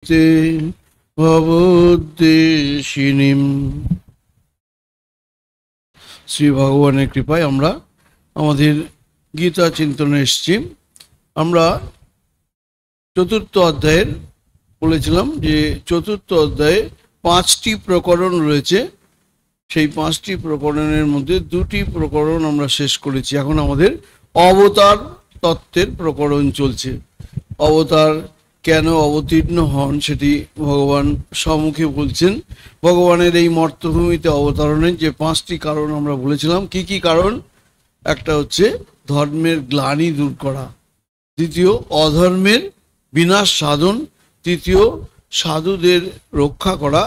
নমস্তুতে ভবদ্দেশিনীম। শ্রী ভগবানের কৃপায় আমরা আমাদের গীতা চিন্তনে এসেছি। আমরা চতুর্থ অধ্যায়ের বলেছিলাম যে চতুর্থ অধ্যায়ে 5টি প্রকরণ রয়েছে। সেই 5টি প্রকরণের মধ্যে 2টি প্রকরণ আমরা শেষ করেছি। এখন আমাদের অবতার তত্ত্বের প্রকরণ চলছে। অবতার কেন অবতীর্ণ হন সেটি ভগবান সম্মুখে বলছেন। ভগবানের এই মর্তভূমিতে অবতরণের যে 5টি কারণ আমরা বলেছিলাম। কি কি কারণ? একটা হচ্ছে ধর্মের গ্লানি দূর করা, দ্বিতীয় অধর্মের বিনাশ সাধন, তৃতীয় সাধুদের রক্ষা করা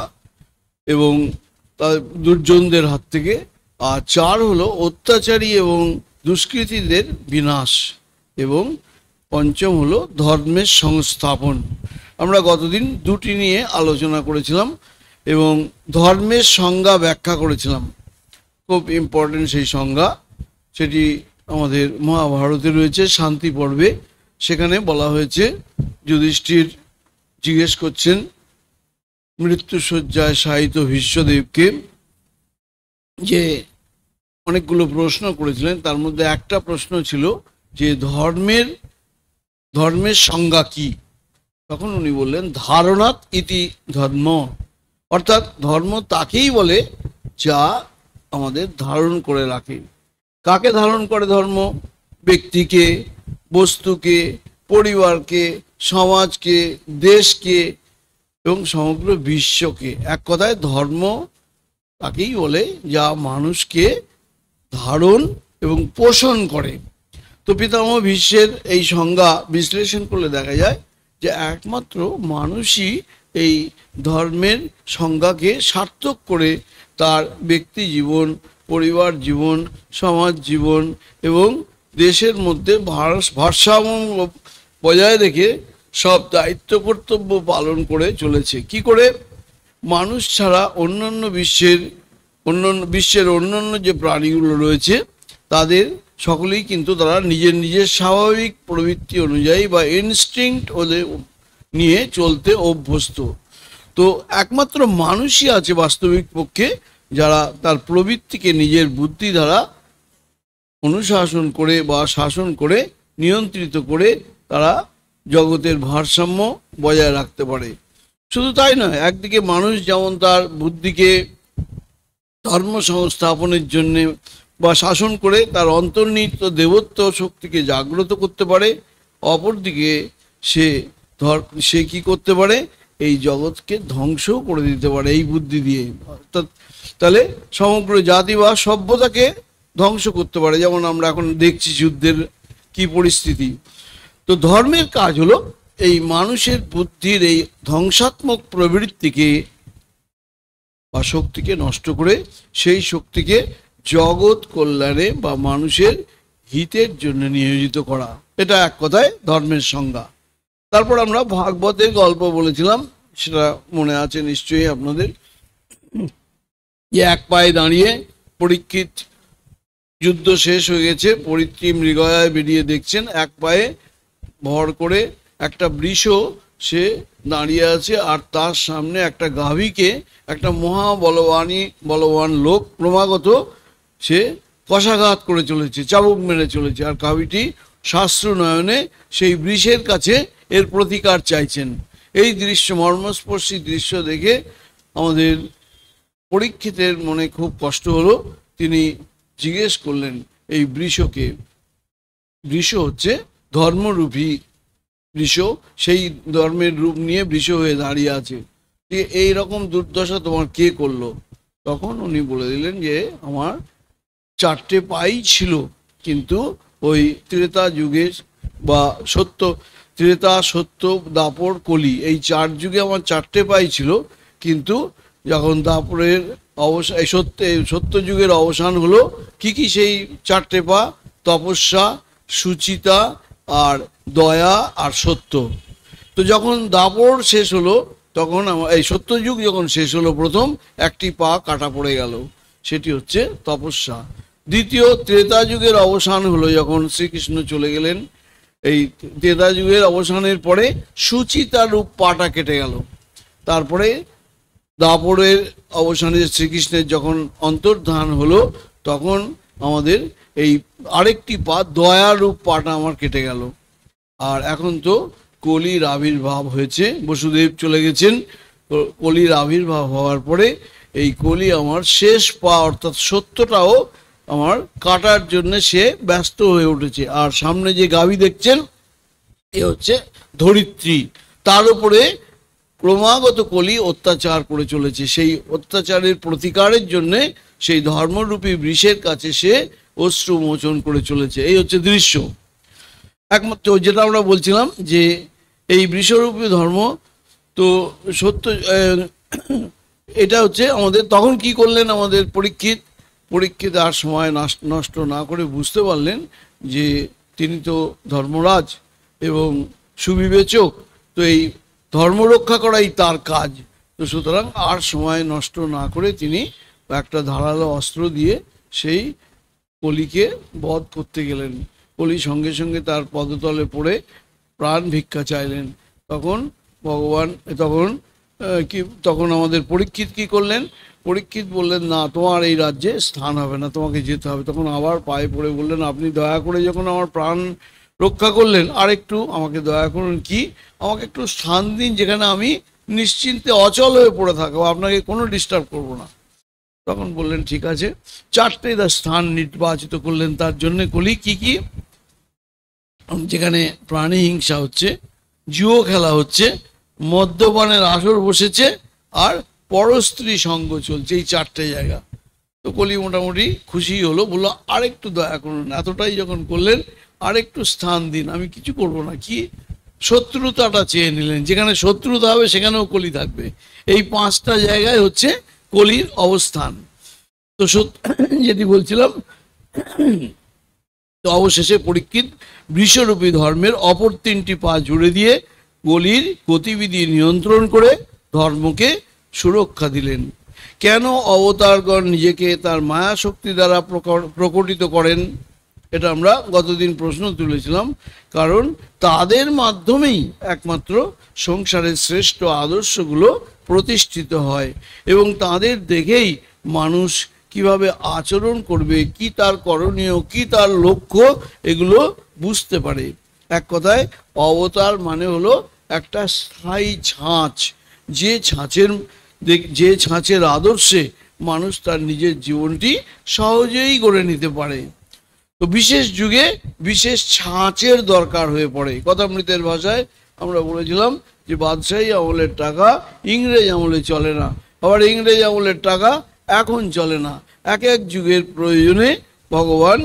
এবং তার দুর্জনদের হাত থেকে, আর 4 হলো অত্যাচারী এবং দুষ্কৃতীদের বিনাশ, এবং 5ম হলো ধর্মের সংস্থাপন। আমরা গতদিন 2টি নিয়ে আলোচনা করেছিলাম এবং ধর্মের সংজ্ঞা ব্যাখ্যা করেছিলাম। খুব ইম্পর্টেন্ট সেই সংজ্ঞা, সেটি আমাদের মহাভারতে রয়েছে শান্তি পর্বে। সেখানে বলা হয়েছে, যুধিষ্ঠির জিজ্ঞেস করছেন মৃত্যুশয্যায় শায়িত ভীষ্মদেবকে, যে অনেকগুলো প্রশ্ন করেছিলেন, তার মধ্যে একটা প্রশ্ন ছিল যে ধর্মের সংজ্ঞা কি। তখন উনি বললেন ধারণাৎ ইতি ধর্ম, অর্থাৎ ধর্ম তাকেই বলে যা আমাদের ধারণ করে রাখে। কাকে ধারণ করে ধর্ম? ব্যক্তিকে, বস্তুকে, পরিবারকে, সমাজকে, দেশকে এবং সমগ্র বিশ্বকে। এক কথায় ধর্ম তাকেই বলে যা মানুষকে ধারণ এবং পোষণ করে। তো পিতামহ ভীষ্মের এই সংজ্ঞা বিশ্লেষণ করলে দেখা যায় যে একমাত্র মানুষই এই ধর্মের সংজ্ঞাকে সার্থক করে তার ব্যক্তি জীবন, পরিবার জীবন, সমাজ জীবন এবং দেশের মধ্যে ভারসাম্য বজায় রেখে সব দায়িত্ব কর্তব্য পালন করে চলেছে। কি করে? মানুষ ছাড়া বিশ্বের অন্যান্য যে প্রাণীগুলো রয়েছে তাদের সকলেই কিন্তু তারা নিজের স্বাভাবিক প্রবৃত্তি অনুযায়ী বা ইনস্টিংক্ট ওদের নিয়ে চলতে অভ্যস্ত। তো একমাত্র মানুষই আছে বাস্তবিক পক্ষে যারা তার প্রবৃত্তিকে নিজের বুদ্ধি দ্বারা অনুশাসন করে বা শাসন করে নিয়ন্ত্রিত করে তারা জগতের ভারসাম্য বজায় রাখতে পারে। শুধু তাই নয়, একদিকে মানুষ যেমন তার বুদ্ধিকে ধর্ম সংস্থাপনের জন্য বা শাসন করে তার অন্তর্নিহিত দেবত্ব শক্তিকে জাগ্রত করতে পারে, অপরদিকে সে কি করতে পারে? এই জগৎকে ধ্বংসও করে দিতে পারে এই বুদ্ধি দিয়ে। অর্থাৎ তাহলে সমগ্র জাতি বা সভ্যতাকে ধ্বংস করতে পারে, যেমন আমরা এখন দেখছি যুদ্ধের কি পরিস্থিতি। তো ধর্মের কাজ হলো এই মানুষের বুদ্ধির এই ধ্বংসাত্মক প্রবৃত্তিকে বা শক্তিকে নষ্ট করে সেই শক্তিকে জগৎ কল্যাণে বা মানুষের হিতের জন্য নিয়োজিত করা। এটা এক কথায় ধর্মের সংজ্ঞা। তারপর আমরা ভাগবতের গল্প বলেছিলাম, সেটা মনে আছে নিশ্চয়ই আপনাদের, যে এক পায়ে দাঁড়িয়ে পরীক্ষিত, যুদ্ধ শেষ হয়ে গেছে, পরিত্রী মৃগয়ায় বেরিয়ে দেখছেন এক পায়ে ভর করে একটা বৃষ সে দাঁড়িয়ে আছে, আর তার সামনে একটা গাভীকে একটা বলবান লোক ক্রমাগত সে কষাঘাত করে চলেছে, চাবুক মেরে চলেছে, আর গাভীটি শাস্ত্র নয়নে সেই বৃষের কাছে এর প্রতিকার চাইছেন। এই দৃশ্য, মর্মস্পর্শী দৃশ্য দেখে আমাদের পরীক্ষিতের মনে খুব কষ্ট হলো। তিনি জিজ্ঞেস করলেন এই বৃষকে, বৃষ হচ্ছে ধর্মরূপী বৃষ, সেই ধর্মের রূপ নিয়ে বৃষ হয়ে দাঁড়িয়ে আছে, এই রকম দুর্দশা তোমার কে করলো? তখন উনি বলে দিলেন যে আমার 4টে পাই ছিল, কিন্তু ওই ত্রেতা যুগে বা ত্রেতা, সত্য, দাপর, কলি, এই 4 যুগে আমার 4টে পাই ছিল, কিন্তু যখন দাপরের অবসান, সত্য যুগের অবসান হলো, কি সেই 4টে পা? তপস্যা, সুচিতা আর দয়া আর সত্য। তো যখন দাপর শেষ হলো, তখন এই সত্যযুগ যখন শেষ হলো, প্রথম একটি পা কাটা পড়ে গেল, সেটি হচ্ছে তপস্যা। দ্বিতীয় ত্রেতা যুগের অবসান হলো যখন শ্রীকৃষ্ণ চলে গেলেন, এই ত্রেতা যুগের অবসানের পরে সুচিতা রূপ পাটা কেটে গেল। তারপরে দাপরের অবসানে শ্রীকৃষ্ণের যখন অন্তর্ধান হলো তখন আমাদের এই আরেকটি পা, দয়ারূপ পাটা আমার কেটে গেল। আর এখন তো কলির আবির্ভাব হয়েছে, বসুদেব চলে গেছেন, কলির আবির্ভাব হওয়ার পরে এই কলি আমার শেষ পা অর্থাৎ সত্যটাও আমার কাটার জন্য সে ব্যস্ত হয়ে উঠেছে। আর সামনে যে গাভী দেখছেন এ হচ্ছে ধরিত্রী, তার উপরে ক্রমাগত কলি অত্যাচার করে চলেছে। সেই অত্যাচারের প্রতিকারের জন্যে সেই ধর্মরূপী বৃষের কাছে সে অশ্রু মোচন করে চলেছে। এই হচ্ছে দৃশ্য। একমাত্র যেটা আমরা বলছিলাম যে এই বৃষরূপী ধর্ম তো সত্য, এটা হচ্ছে আমাদের তখন কি করলেন আমাদের পরীক্ষিত আর সময় নষ্ট না করে বুঝতে পারলেন যে তিনি তো ধর্মরাজ এবং সুবিবেচক, তো এই ধর্ম রক্ষা করাই তার কাজ। তো সুতরাং আর সময় নষ্ট না করে তিনি একটা ধারালো অস্ত্র দিয়ে সেই কলিকে বধ করতে গেলেন। কলি সঙ্গে সঙ্গে তার পদতলে পড়ে প্রাণ ভিক্ষা চাইলেন। তখন ভগবান তখন আমাদের পরীক্ষিত কি করলেন? পরীক্ষিত বললেন, না, তোমার এই রাজ্যে স্থান হবে না, তোমাকে যেতে হবে। তখন আবার পায়ে পড়ে বললেন, আপনি দয়া করে যখন আমার প্রাণ রক্ষা করলেন, আর একটু আমাকে দয়া করুন, কি আমাকে একটু স্থান দিন যেখানে আমি নিশ্চিন্তে অচল হয়ে পড়ে থাকবো, আপনাকে কোনো ডিস্টার্ব করব না। তখন বললেন ঠিক আছে, চারটে স্থান নির্বাচিত করলেন তার জন্য। কলি কি কি? যেখানে প্রাণী হিংসা হচ্ছে, জুয়ো খেলা হচ্ছে, মদ্যপানের আসর বসেছে, আর পরস্ত্রী সঙ্গ চলছে, এই চারটে জায়গা। তো কলি মোটামুটি খুশি হলো, বললো আরেকটু দয়া করুন, এতটাই যখন করলেন আরেকটু স্থান দিন, আমি কিছু করব না। কি? শত্রুতাটা চেয়ে নিলেন, যেখানে শত্রুতা হবে সেখানেও কলি থাকবে। এই পাঁচটা জায়গায় হচ্ছে কলির অবস্থান। তো যেটি বলছিলাম, তো অবশেষে পরীক্ষিত বৃষরূপী ধর্মের অপর তিনটি পা জুড়ে দিয়ে কলির গতিবিধি নিয়ন্ত্রণ করে ধর্মকে সুরক্ষা দিলেন। কেন অবতারগণ নিজেকে তার মায়া শক্তি দ্বারা প্রকটিত করেন? এটা আমরা গতদিন প্রশ্ন তুলেছিলাম। কারণ তাদের মাধ্যমেই একমাত্র সংসারের শ্রেষ্ঠ আদর্শগুলো প্রতিষ্ঠিত হয় এবং তাদের দেখেই মানুষ কিভাবে আচরণ করবে, কি তার করণীয়, কি তার লক্ষ্য, এগুলো বুঝতে পারে। এক কথায় অবতার মানে হলো একটা স্থায়ী ছাঁচ, যে ছাঁচের আদর্শে মানুষ তার নিজের জীবনটি সহজেই গড়ে নিতে পারে। তো বিশেষ যুগে বিশেষ ছাঁচের দরকার হয়ে পড়ে। কথামৃতের ভাষায় আমরা বলেছিলাম যে বাদশাহী আমলের টাকা ইংরেজ আমলে চলে না, আবার ইংরেজ আমলের টাকা এখন চলে না। এক এক যুগের প্রয়োজনে ভগবান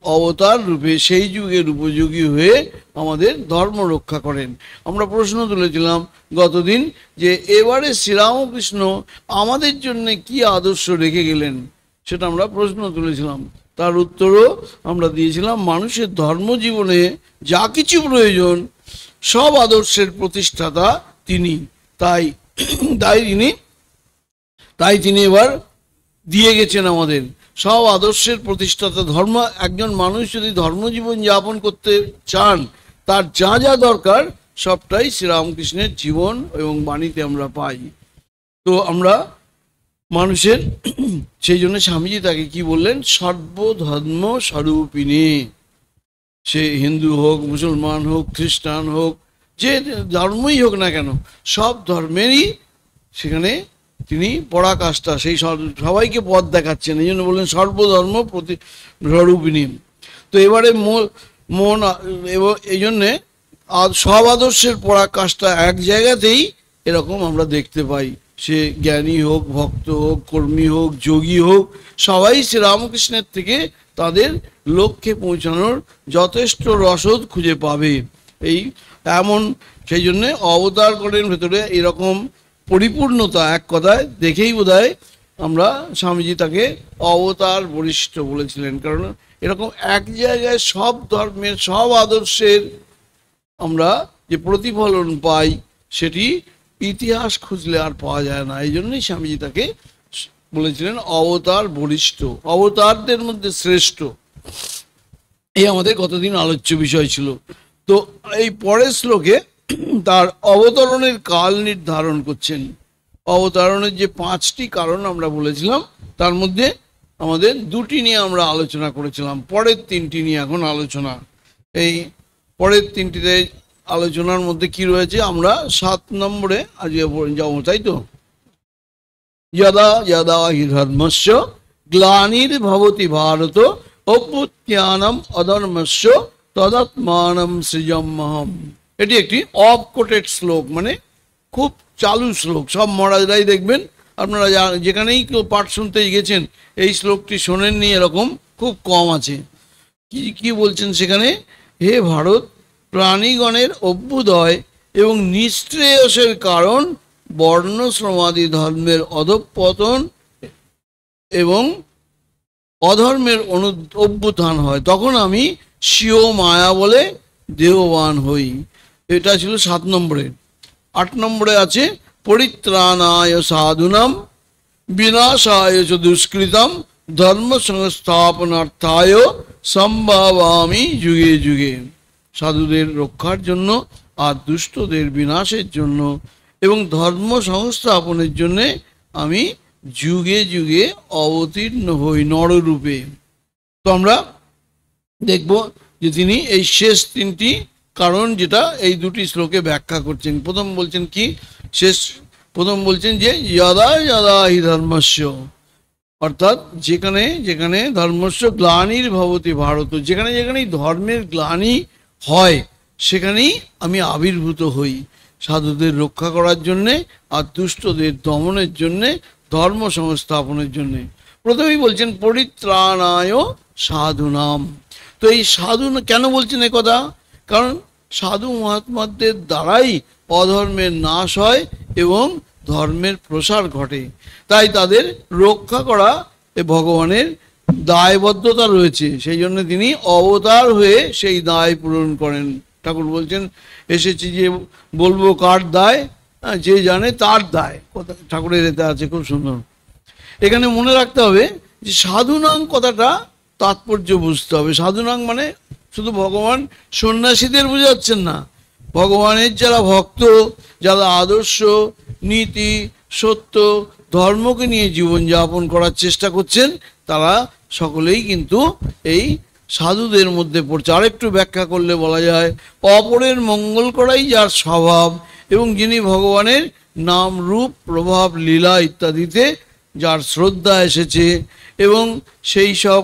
অবতার রূপে সেই যুগের উপযোগী হয়ে আমাদের ধর্ম রক্ষা করেন। আমরা প্রশ্ন তুলেছিলাম গতদিন যে এবারে শ্রীরামকৃষ্ণ আমাদের জন্য কি আদর্শ রেখে গেলেন, সেটা আমরা প্রশ্ন তুলেছিলাম। তার উত্তরও আমরা দিয়েছিলাম, মানুষের ধর্মজীবনে যা কিছু প্রয়োজন সব আদর্শের প্রতিষ্ঠাতা তিনি। তাই তিনি এবার দিয়ে গেছেন আমাদের সব আদর্শের প্রতিষ্ঠাতা। একজন মানুষ যদি ধর্মজীবন যাপন করতে চান, তার যা যা দরকার সবটাই শ্রীরামকৃষ্ণের জীবন এবং বাণীতে আমরা পাই। তো আমরা মানুষের সেই জন্য স্বামীজি তাকে কি বললেন? সর্বধর্ম স্বরূপিণী। সে হিন্দু হোক, মুসলমান হোক, খ্রিস্টান হোক, যে ধর্মই হোক না কেন, সব ধর্মেরই সেখানে তিনি পরাকাষ্ঠা, সেই সবাইকে পথ দেখাচ্ছেন। এই জন্য বললেন সর্বধর্ম স্বরূপিণী। তো এবারে এই জন্যে সব আদর্শের পরাকাষ্ঠা এক জায়গাতেই এরকম আমরা দেখতে পাই। সে জ্ঞানী হোক, ভক্ত হোক, কর্মী হোক, যোগী হোক, সবাই শ্রীরামকৃষ্ণের থেকে তাদের লক্ষ্যে পৌঁছানোর যথেষ্ট রসদ খুঁজে পাবে। সেই জন্যে অবতারগণের ভেতরে এরকম পরিপূর্ণতা, এক কথায় দেখেই বোধহয় আমরা স্বামীজি তাকে অবতার বরিষ্ঠ বলেছিলেন। কারণ এরকম এক জায়গায় সব ধর্মের সব আদর্শের আমরা যে প্রতিফলন পাই সেটি ইতিহাস খুঁজলে আর পাওয়া যায় না। এই জন্যই স্বামীজি তাকে বলেছিলেন অবতার বরিষ্ঠ, অবতারদের মধ্যে শ্রেষ্ঠ। এই আমাদের কতদিন আলোচ্য বিষয় ছিল। তো এই পরের শ্লোকে তার অবতরণের কাল নির্ধারণ করছেন। অবতারণের যে 5টি কারণ আমরা বলেছিলাম, তার মধ্যে আমাদের 2টি নিয়ে আমরা আলোচনা করেছিলাম, পরের 3টি নিয়ে এখন আলোচনা। এই পরের 3টিতে আলোচনার মধ্যে কি রয়েছে, আমরা 7 নম্বরে আজকে যাবো, তাই তো। যদা যদা হি ধর্মস্য গ্লানির্ভবতি ভারত অভ্যুত্থানম অধর্মস্য তদাত্মানম সৃজম্যহম। এটি একটি অফ কোটেড শ্লোক, মানে খুব চালু শ্লোক। সব মহারাজরাই দেখবেন, আপনারা যেখানেই কেউ পাঠ শুনতে গেছেন এই শ্লোকটি শোনেননি এরকম খুব কম আছে। কি কি বলছেন সেখানে, হে ভারত, প্রাণীগণের অভ্যুদয় এবং নিঃশ্রেয়সের কারণ বর্ণশ্রমাদি ধর্মের অধঃপতন এবং অধর্মের অভ্যুত্থান হয়, তখন আমি স্বীয় মায়া বলে দেহবান হই। এটা ছিল 7 নম্বরে। 8 নম্বরে আছে পরিত্রাণায় সাধুনাম বিনাশায় চ দুষ্কৃতম ধর্ম সংস্থাপনার্থায় সম্ভাবামি যুগে যুগে। সাধুদের রক্ষার জন্য আর দুষ্টদের বিনাশের জন্য এবং ধর্ম সংস্থাপনের জন্য আমি যুগে যুগে অবতীর্ণ হই নররূপে। তো আমরা দেখব যে তিনি এই শেষ 3টি কারণ যেটা এই 2টি শ্লোকে ব্যাখ্যা করছেন। প্রথম বলছেন কি, প্রথম বলছেন যে যদা যদা হি ধর্মস্য, অর্থাৎ যেখানে যেখানে ধর্মস্য গ্লানির্ভবতি ভারত, যেখানে যেখানেই ধর্মের গ্লানি হয় সেখানেই আমি আবির্ভূত হই সাধুদের রক্ষা করার জন্যে আর দুষ্টদের দমনের জন্যে, ধর্ম সংস্থাপনের জন্যে। প্রথমেই বলছেন পরিত্রাণায় সাধুনাম। তো এই সাধু কেন বলছেন এ কথা, কারণ সাধু মহাত্মাদের দ্বারাই অধর্মের নাশ হয় এবং ধর্মের প্রসার ঘটে, তাই তাদের রক্ষা করা এ ভগবানের দায়বদ্ধতা রয়েছে। সেই জন্য তিনি অবতার হয়ে সেই দায় পূরণ করেন। ঠাকুর বলছেন এসেছি যে বলবো কার দায়, যে জানে তার দায়, কথা ঠাকুরের এতে আছে, খুব সুন্দর। এখানে মনে রাখতে হবে যে সাধুনাং কথাটা তাৎপর্য বুঝতে হবে। সাধুনাং মানে শুধু ভগবান সন্ন্যাসীদের বোঝাচ্ছেন না, ভগবানের যারা ভক্ত, যারা আদর্শ নীতি সত্য ধর্মকে নিয়ে জীবনযাপন করার চেষ্টা করছেন, তারা সকলেই কিন্তু এই সাধুদের মধ্যে পড়ছে। আরেকটু ব্যাখ্যা করলে বলা যায় অপরের মঙ্গল করাই যার স্বভাব এবং যিনি ভগবানের নাম রূপ প্রভাব লীলা ইত্যাদিতে যার শ্রদ্ধা এসেছে এবং সেই সব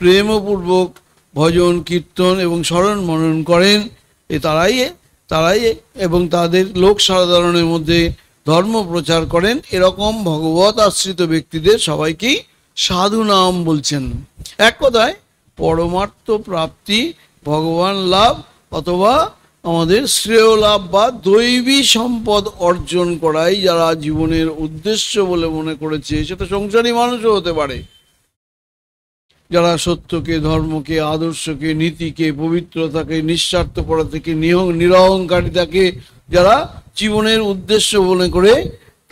প্রেমপূর্বক ভজন কীর্তন এবং স্মরণ মনন করেন, তারাই এবং তাদের লোক সাধারণের মধ্যে ধর্ম প্রচার করেন, এরকম ভগবত আশ্রিত ব্যক্তিদের সবাইকেই সাধু নাম বলছেন। এক কথায় পরমার্থ প্রাপ্তি, ভগবান লাভ অথবা আমাদের শ্রেয় লাভ বা দৈবী সম্পদ অর্জন করাই যারা জীবনের উদ্দেশ্য বলে মনে করেছে, সেটা সংসারী মানুষও হতে পারে, যারা সত্যকে ধর্মকে আদর্শকে নীতিকে পবিত্রতাকে নিঃস্বার্থপরতা থেকে নিরহংকারিতাকে যারা জীবনের উদ্দেশ্য মনে করে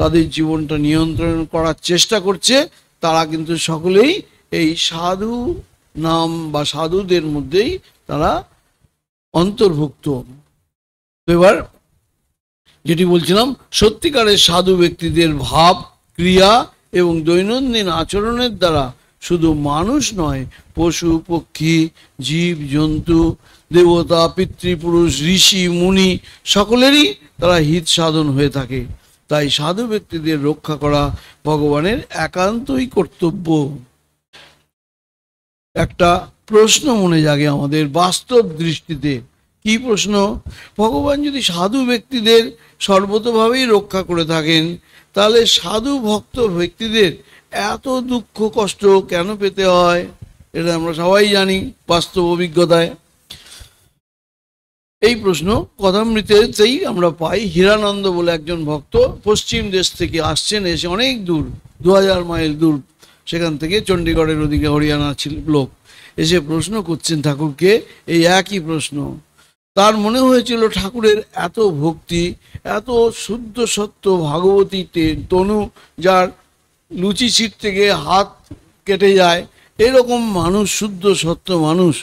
তাদের জীবনটা নিয়ন্ত্রণ করার চেষ্টা করছে, তারা কিন্তু সকলেই এই সাধু নাম বা সাধুদের মধ্যেই তারা অন্তর্ভুক্ত। এবার যেটি বলছিলাম, সত্যিকারের সাধু ব্যক্তিদের ভাব ক্রিয়া এবং দৈনন্দিন আচরণের দ্বারা শুধু মানুষ নয়, পশু পক্ষী জীব জন্তু দেবতা পিতৃপুরুষ ঋষি মুনি সকলেরই তারা হিত সাধন হয়ে থাকে। তাই সাধু ব্যক্তিদের রক্ষা করা ভগবানের একান্তই কর্তব্য। একটা প্রশ্ন মনে জাগে আমাদের বাস্তব দৃষ্টিতে। কি প্রশ্ন? ভগবান যদি সাধু ব্যক্তিদের সর্বতোভাবেই রক্ষা করে থাকেন, তাহলে সাধু ভক্ত ব্যক্তিদের এত দুঃখ কষ্ট কেন পেতে হয়? এটা আমরা সবাই জানি বাস্তব অভিজ্ঞতায়। এই প্রশ্ন কথামৃতেই আমরা পাই। হীরানন্দ বলে একজন ভক্ত পশ্চিম দেশ থেকে আসছেন, এসে অনেক দূর 2000 মাইল দূর সেখান থেকে, চণ্ডীগড়ের ওদিকে হরিয়ানা ছিল লোক, এসে প্রশ্ন করছেন ঠাকুরকে এই একই প্রশ্ন। তার মনে হয়েছিল ঠাকুরের এত ভক্তি, এত শুদ্ধ সত্য ভাগবতী তনু, যার লুচি ছিটতে গিয়ে হাত কেটে যায়, এরকম মানুষ, শুদ্ধ সত্য মানুষ,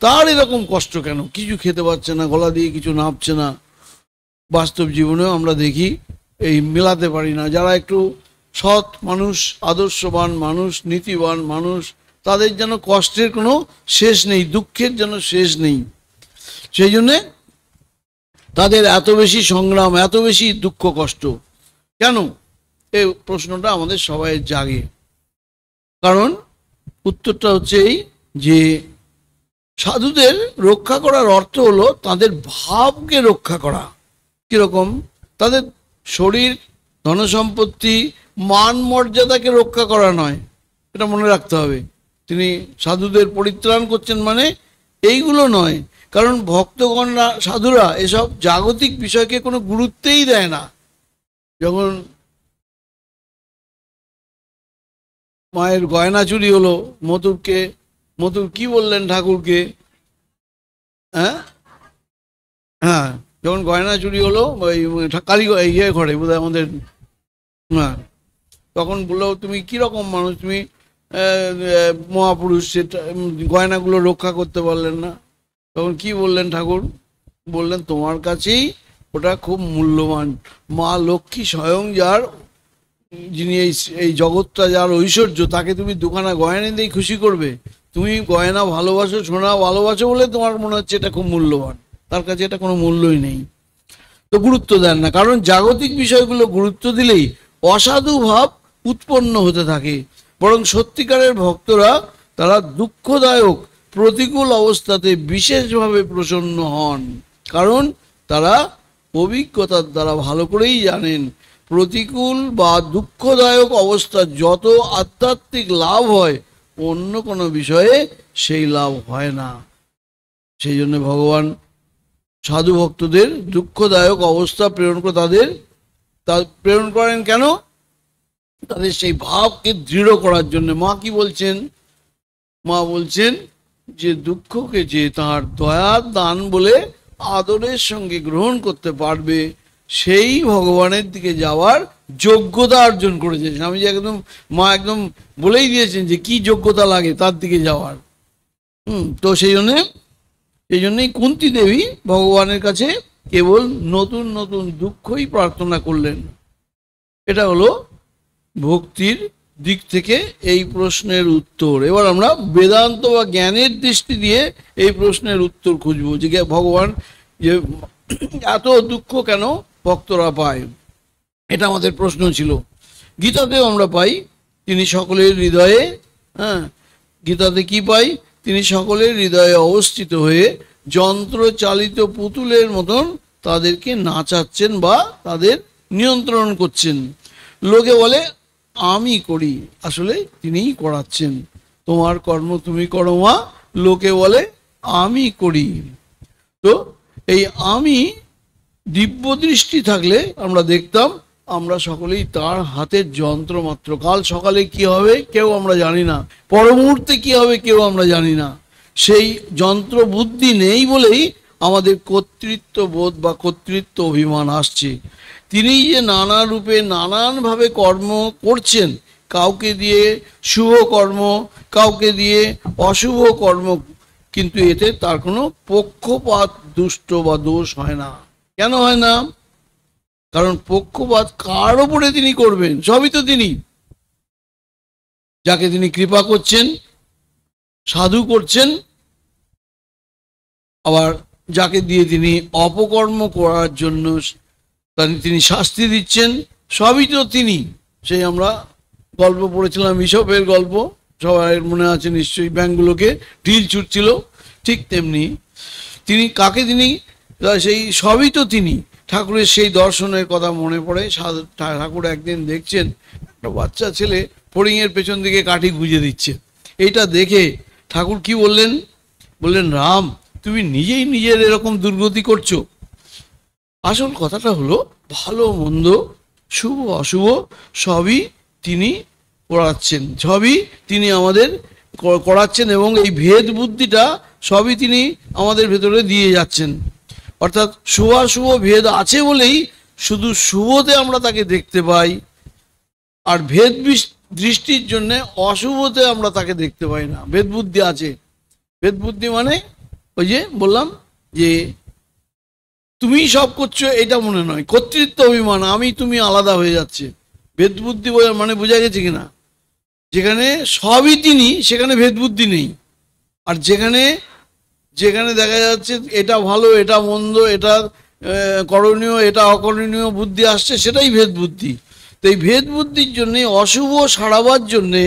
তার এরকম কষ্ট কেন? কিছু খেতে পারছে না, গলা দিয়ে কিছু নামছে না। বাস্তব জীবনেও আমরা দেখি এই মেলাতে পারি না। যারা একটু সৎ মানুষ, আদর্শবান মানুষ, নীতিবান মানুষ, তাদের যেন কষ্টের কোনো শেষ নেই, দুঃখের যেন শেষ নেই। সেই জন্যে তাদের এত বেশি সংগ্রাম, এত বেশি দুঃখ কষ্ট কেন, এই প্রশ্নটা আমাদের সবাই জাগে। কারণ উত্তরটা হচ্ছে এই যে সাধুদের রক্ষা করার অর্থ হলো তাদের ভাবকে রক্ষা করা। কিরকম? তাদের শরীর, ধনসম্পত্তি, মান মর্যাদাকে রক্ষা করা নয়, এটা মনে রাখতে হবে। তিনি সাধুদের পরিত্রাণ করছেন মানে এইগুলো নয়। কারণ ভক্তগণরা, সাধুরা এসব জাগতিক বিষয়কে কোনো গুরুত্বই দেয় না। যখন মায়ের গয়না চুরি হলো, মথুর কি বললেন ঠাকুরকে? হ্যাঁ হ্যাঁ, যখন গয়না চুরি হলো ওই কালীঘর, ইয়ে ঘরে বোধহয় আমাদের, হ্যাঁ, তখন বললো তুমি কিরকম মানুষ, তুমি মহাপুরুষ, সেটা গয়নাগুলো রক্ষা করতে পারলেন না। তখন কি বললেন ঠাকুর? বললেন তোমার কাছেই ওটা খুব মূল্যবান। মা লক্ষ্মী স্বয়ং যার, যিনি এই জগৎটা যার ঐশ্বর্য, তাকে তুমি দুখানা গয়না দিয়েই খুশি করবে? তুমি গয়না ভালোবাসো, সোনা ভালোবাসো বলে তোমার মনে হচ্ছে এটা খুব মূল্যবান, তার কাছে এটা কোনো মূল্যই নেই। তো গুরুত্ব দেন না, কারণ জাগতিক বিষয়গুলো গুরুত্ব দিলেই অসাধু ভাব উৎপন্ন হতে থাকে। বরং সত্যিকারের ভক্তরা তারা দুঃখদায়ক প্রতিকূল অবস্থাতে বিশেষভাবে প্রসন্ন হন, কারণ তারা অভিজ্ঞতার দ্বারা ভালো করেই জানেন প্রতিকূল বা দুঃখদায়ক অবস্থা যত আধ্যাত্মিক লাভ হয়, অন্য কোনো বিষয়ে সেই লাভ হয় না। সেই জন্য ভগবান সাধু ভক্তদের দুঃখদায়ক অবস্থা প্রেরণ করে প্রেরণ করেন কেন? তাদের সেই ভাবকে দৃঢ় করার জন্য। মা কি বলছেন? মা বলছেন যে দুঃখকে যে তার দয়ার দান বলে আদরের সঙ্গে গ্রহণ করতে পারবে, সেই ভগবানের দিকে যাওয়ার যোগ্যতা অর্জন করেছে। স্বামীজি একদম, মা একদম বলেই দিয়েছেন যে কি যোগ্যতা লাগে তার দিকে যাওয়ার। তো সেই জন্যই কুন্তী দেবী ভগবানের কাছে কেবল নতুন নতুন দুঃখই প্রার্থনা করলেন। এটা হলো ভক্তির দিক থেকে এই প্রশ্নের উত্তর। এবার আমরা বেদান্ত বা জ্ঞানের দৃষ্টি দিয়ে এই প্রশ্নের উত্তর খুঁজবো যে ভগবান যে এত দুঃখ কেন ভক্তরা পায়, এটা আমাদের প্রশ্ন ছিল। গীতাতেও আমরা পাই তিনি সকলের হৃদয়ে, হ্যাঁ, গীতাতে কি পাই? তিনি সকলের হৃদয়ে অবস্থিত হয়ে যন্ত্রচালিত পুতুলের মতন তাদেরকে নাচাচ্ছেন বা তাদের নিয়ন্ত্রণ করছেন। লোকে বলে আমি করি, আসলে তিনিই করাচ্ছেন। তোমার কর্ম তুমি করো মা, লোকে বলে আমি করি। তো এই আমি দিব্য দৃষ্টি থাকলে আমরা দেখতাম আমরা সকলেই তার হাতের যন্ত্র মাত্র। কাল সকালে কি হবে কেউ আমরা জানি না, পর মুহূর্তে কি হবে কেউ আমরা জানি না। সেই যন্ত্র বুদ্ধি নেই বলেই আমাদের কর্তৃত্ব বোধ বা কর্তৃত্ব অভিমান আসছে। তিনি যে নানা রূপে নানানভাবে কর্ম করছেন, কাউকে দিয়ে শুভ কর্ম, কাউকে দিয়ে অশুভ কর্ম, কিন্তু এতে তার কোনো পক্ষপাত দুষ্ট বা দোষ হয় না। কেন হয় না? কারণ পক্ষপাত কার ওপরে তিনি করবেন? সবই তো তিনি। যাকে তিনি কৃপা করছেন, সাধু করছেন, আবার যাকে দিয়ে তিনি অপকর্ম করার জন্য তিনি শাস্তি দিচ্ছেন, সবই তো তিনি। সেই আমরা গল্প পড়েছিলাম, ঈশপের গল্প, সবাই মনে আছে নিশ্চয়ই, ব্যাঙগুলোকে ঢিল ছুটছিল। ঠিক তেমনি তিনি কাকে তিনি, সেই সবই তো তিনি। ঠাকুরের সেই দর্শনের কথা মনে পড়ে। ঠাকুর একদিন দেখছেন একটা বাচ্চা ছেলে ফড়িংয়ের পেছন দিকে কাঠি গুঁজে দিচ্ছে। এইটা দেখে ঠাকুর কি বললেন? বললেন, রাম, তুমি নিজেই নিজের এরকম দুর্গতি করছো। আসল কথাটা হলো ভালো মন্দ, শুভ অশুভ সবই তিনি করাচ্ছেন, সবই তিনি আমাদের করাচ্ছেন, এবং এই ভেদ বুদ্ধিটা সবই তিনি আমাদের ভেতরে দিয়ে যাচ্ছেন। অর্থাৎ শুভাশুভ ভেদ আছে বলেই শুধু শুভতে আমরা তাকে দেখতে পাই, আর ভেদ দৃষ্টির জন্য অশুভতে আমরা তাকে দেখতে পাই না। ভেদ বুদ্ধি আছে। ভেদ বুদ্ধি মানে ওই যে বললাম যে তুমিই সব করছো এটা মনে নয়, কর্তৃত্ব অভিমান, আমি তুমি আলাদা হয়ে যাচ্ছে। ভেদ বুদ্ধি মানে বোঝা গেছে কিনা? যেখানে সবই তিনি সেখানে ভেদ বুদ্ধি নেই। আর যেখানে যেখানে দেখা যাচ্ছে এটা ভালো এটা মন্দ, এটা করণীয় এটা অকরণীয় বুদ্ধি আসছে, সেটাই ভেদ বুদ্ধি। তো এই ভেদ বুদ্ধির জন্যে অশুভ সারাবার জন্যে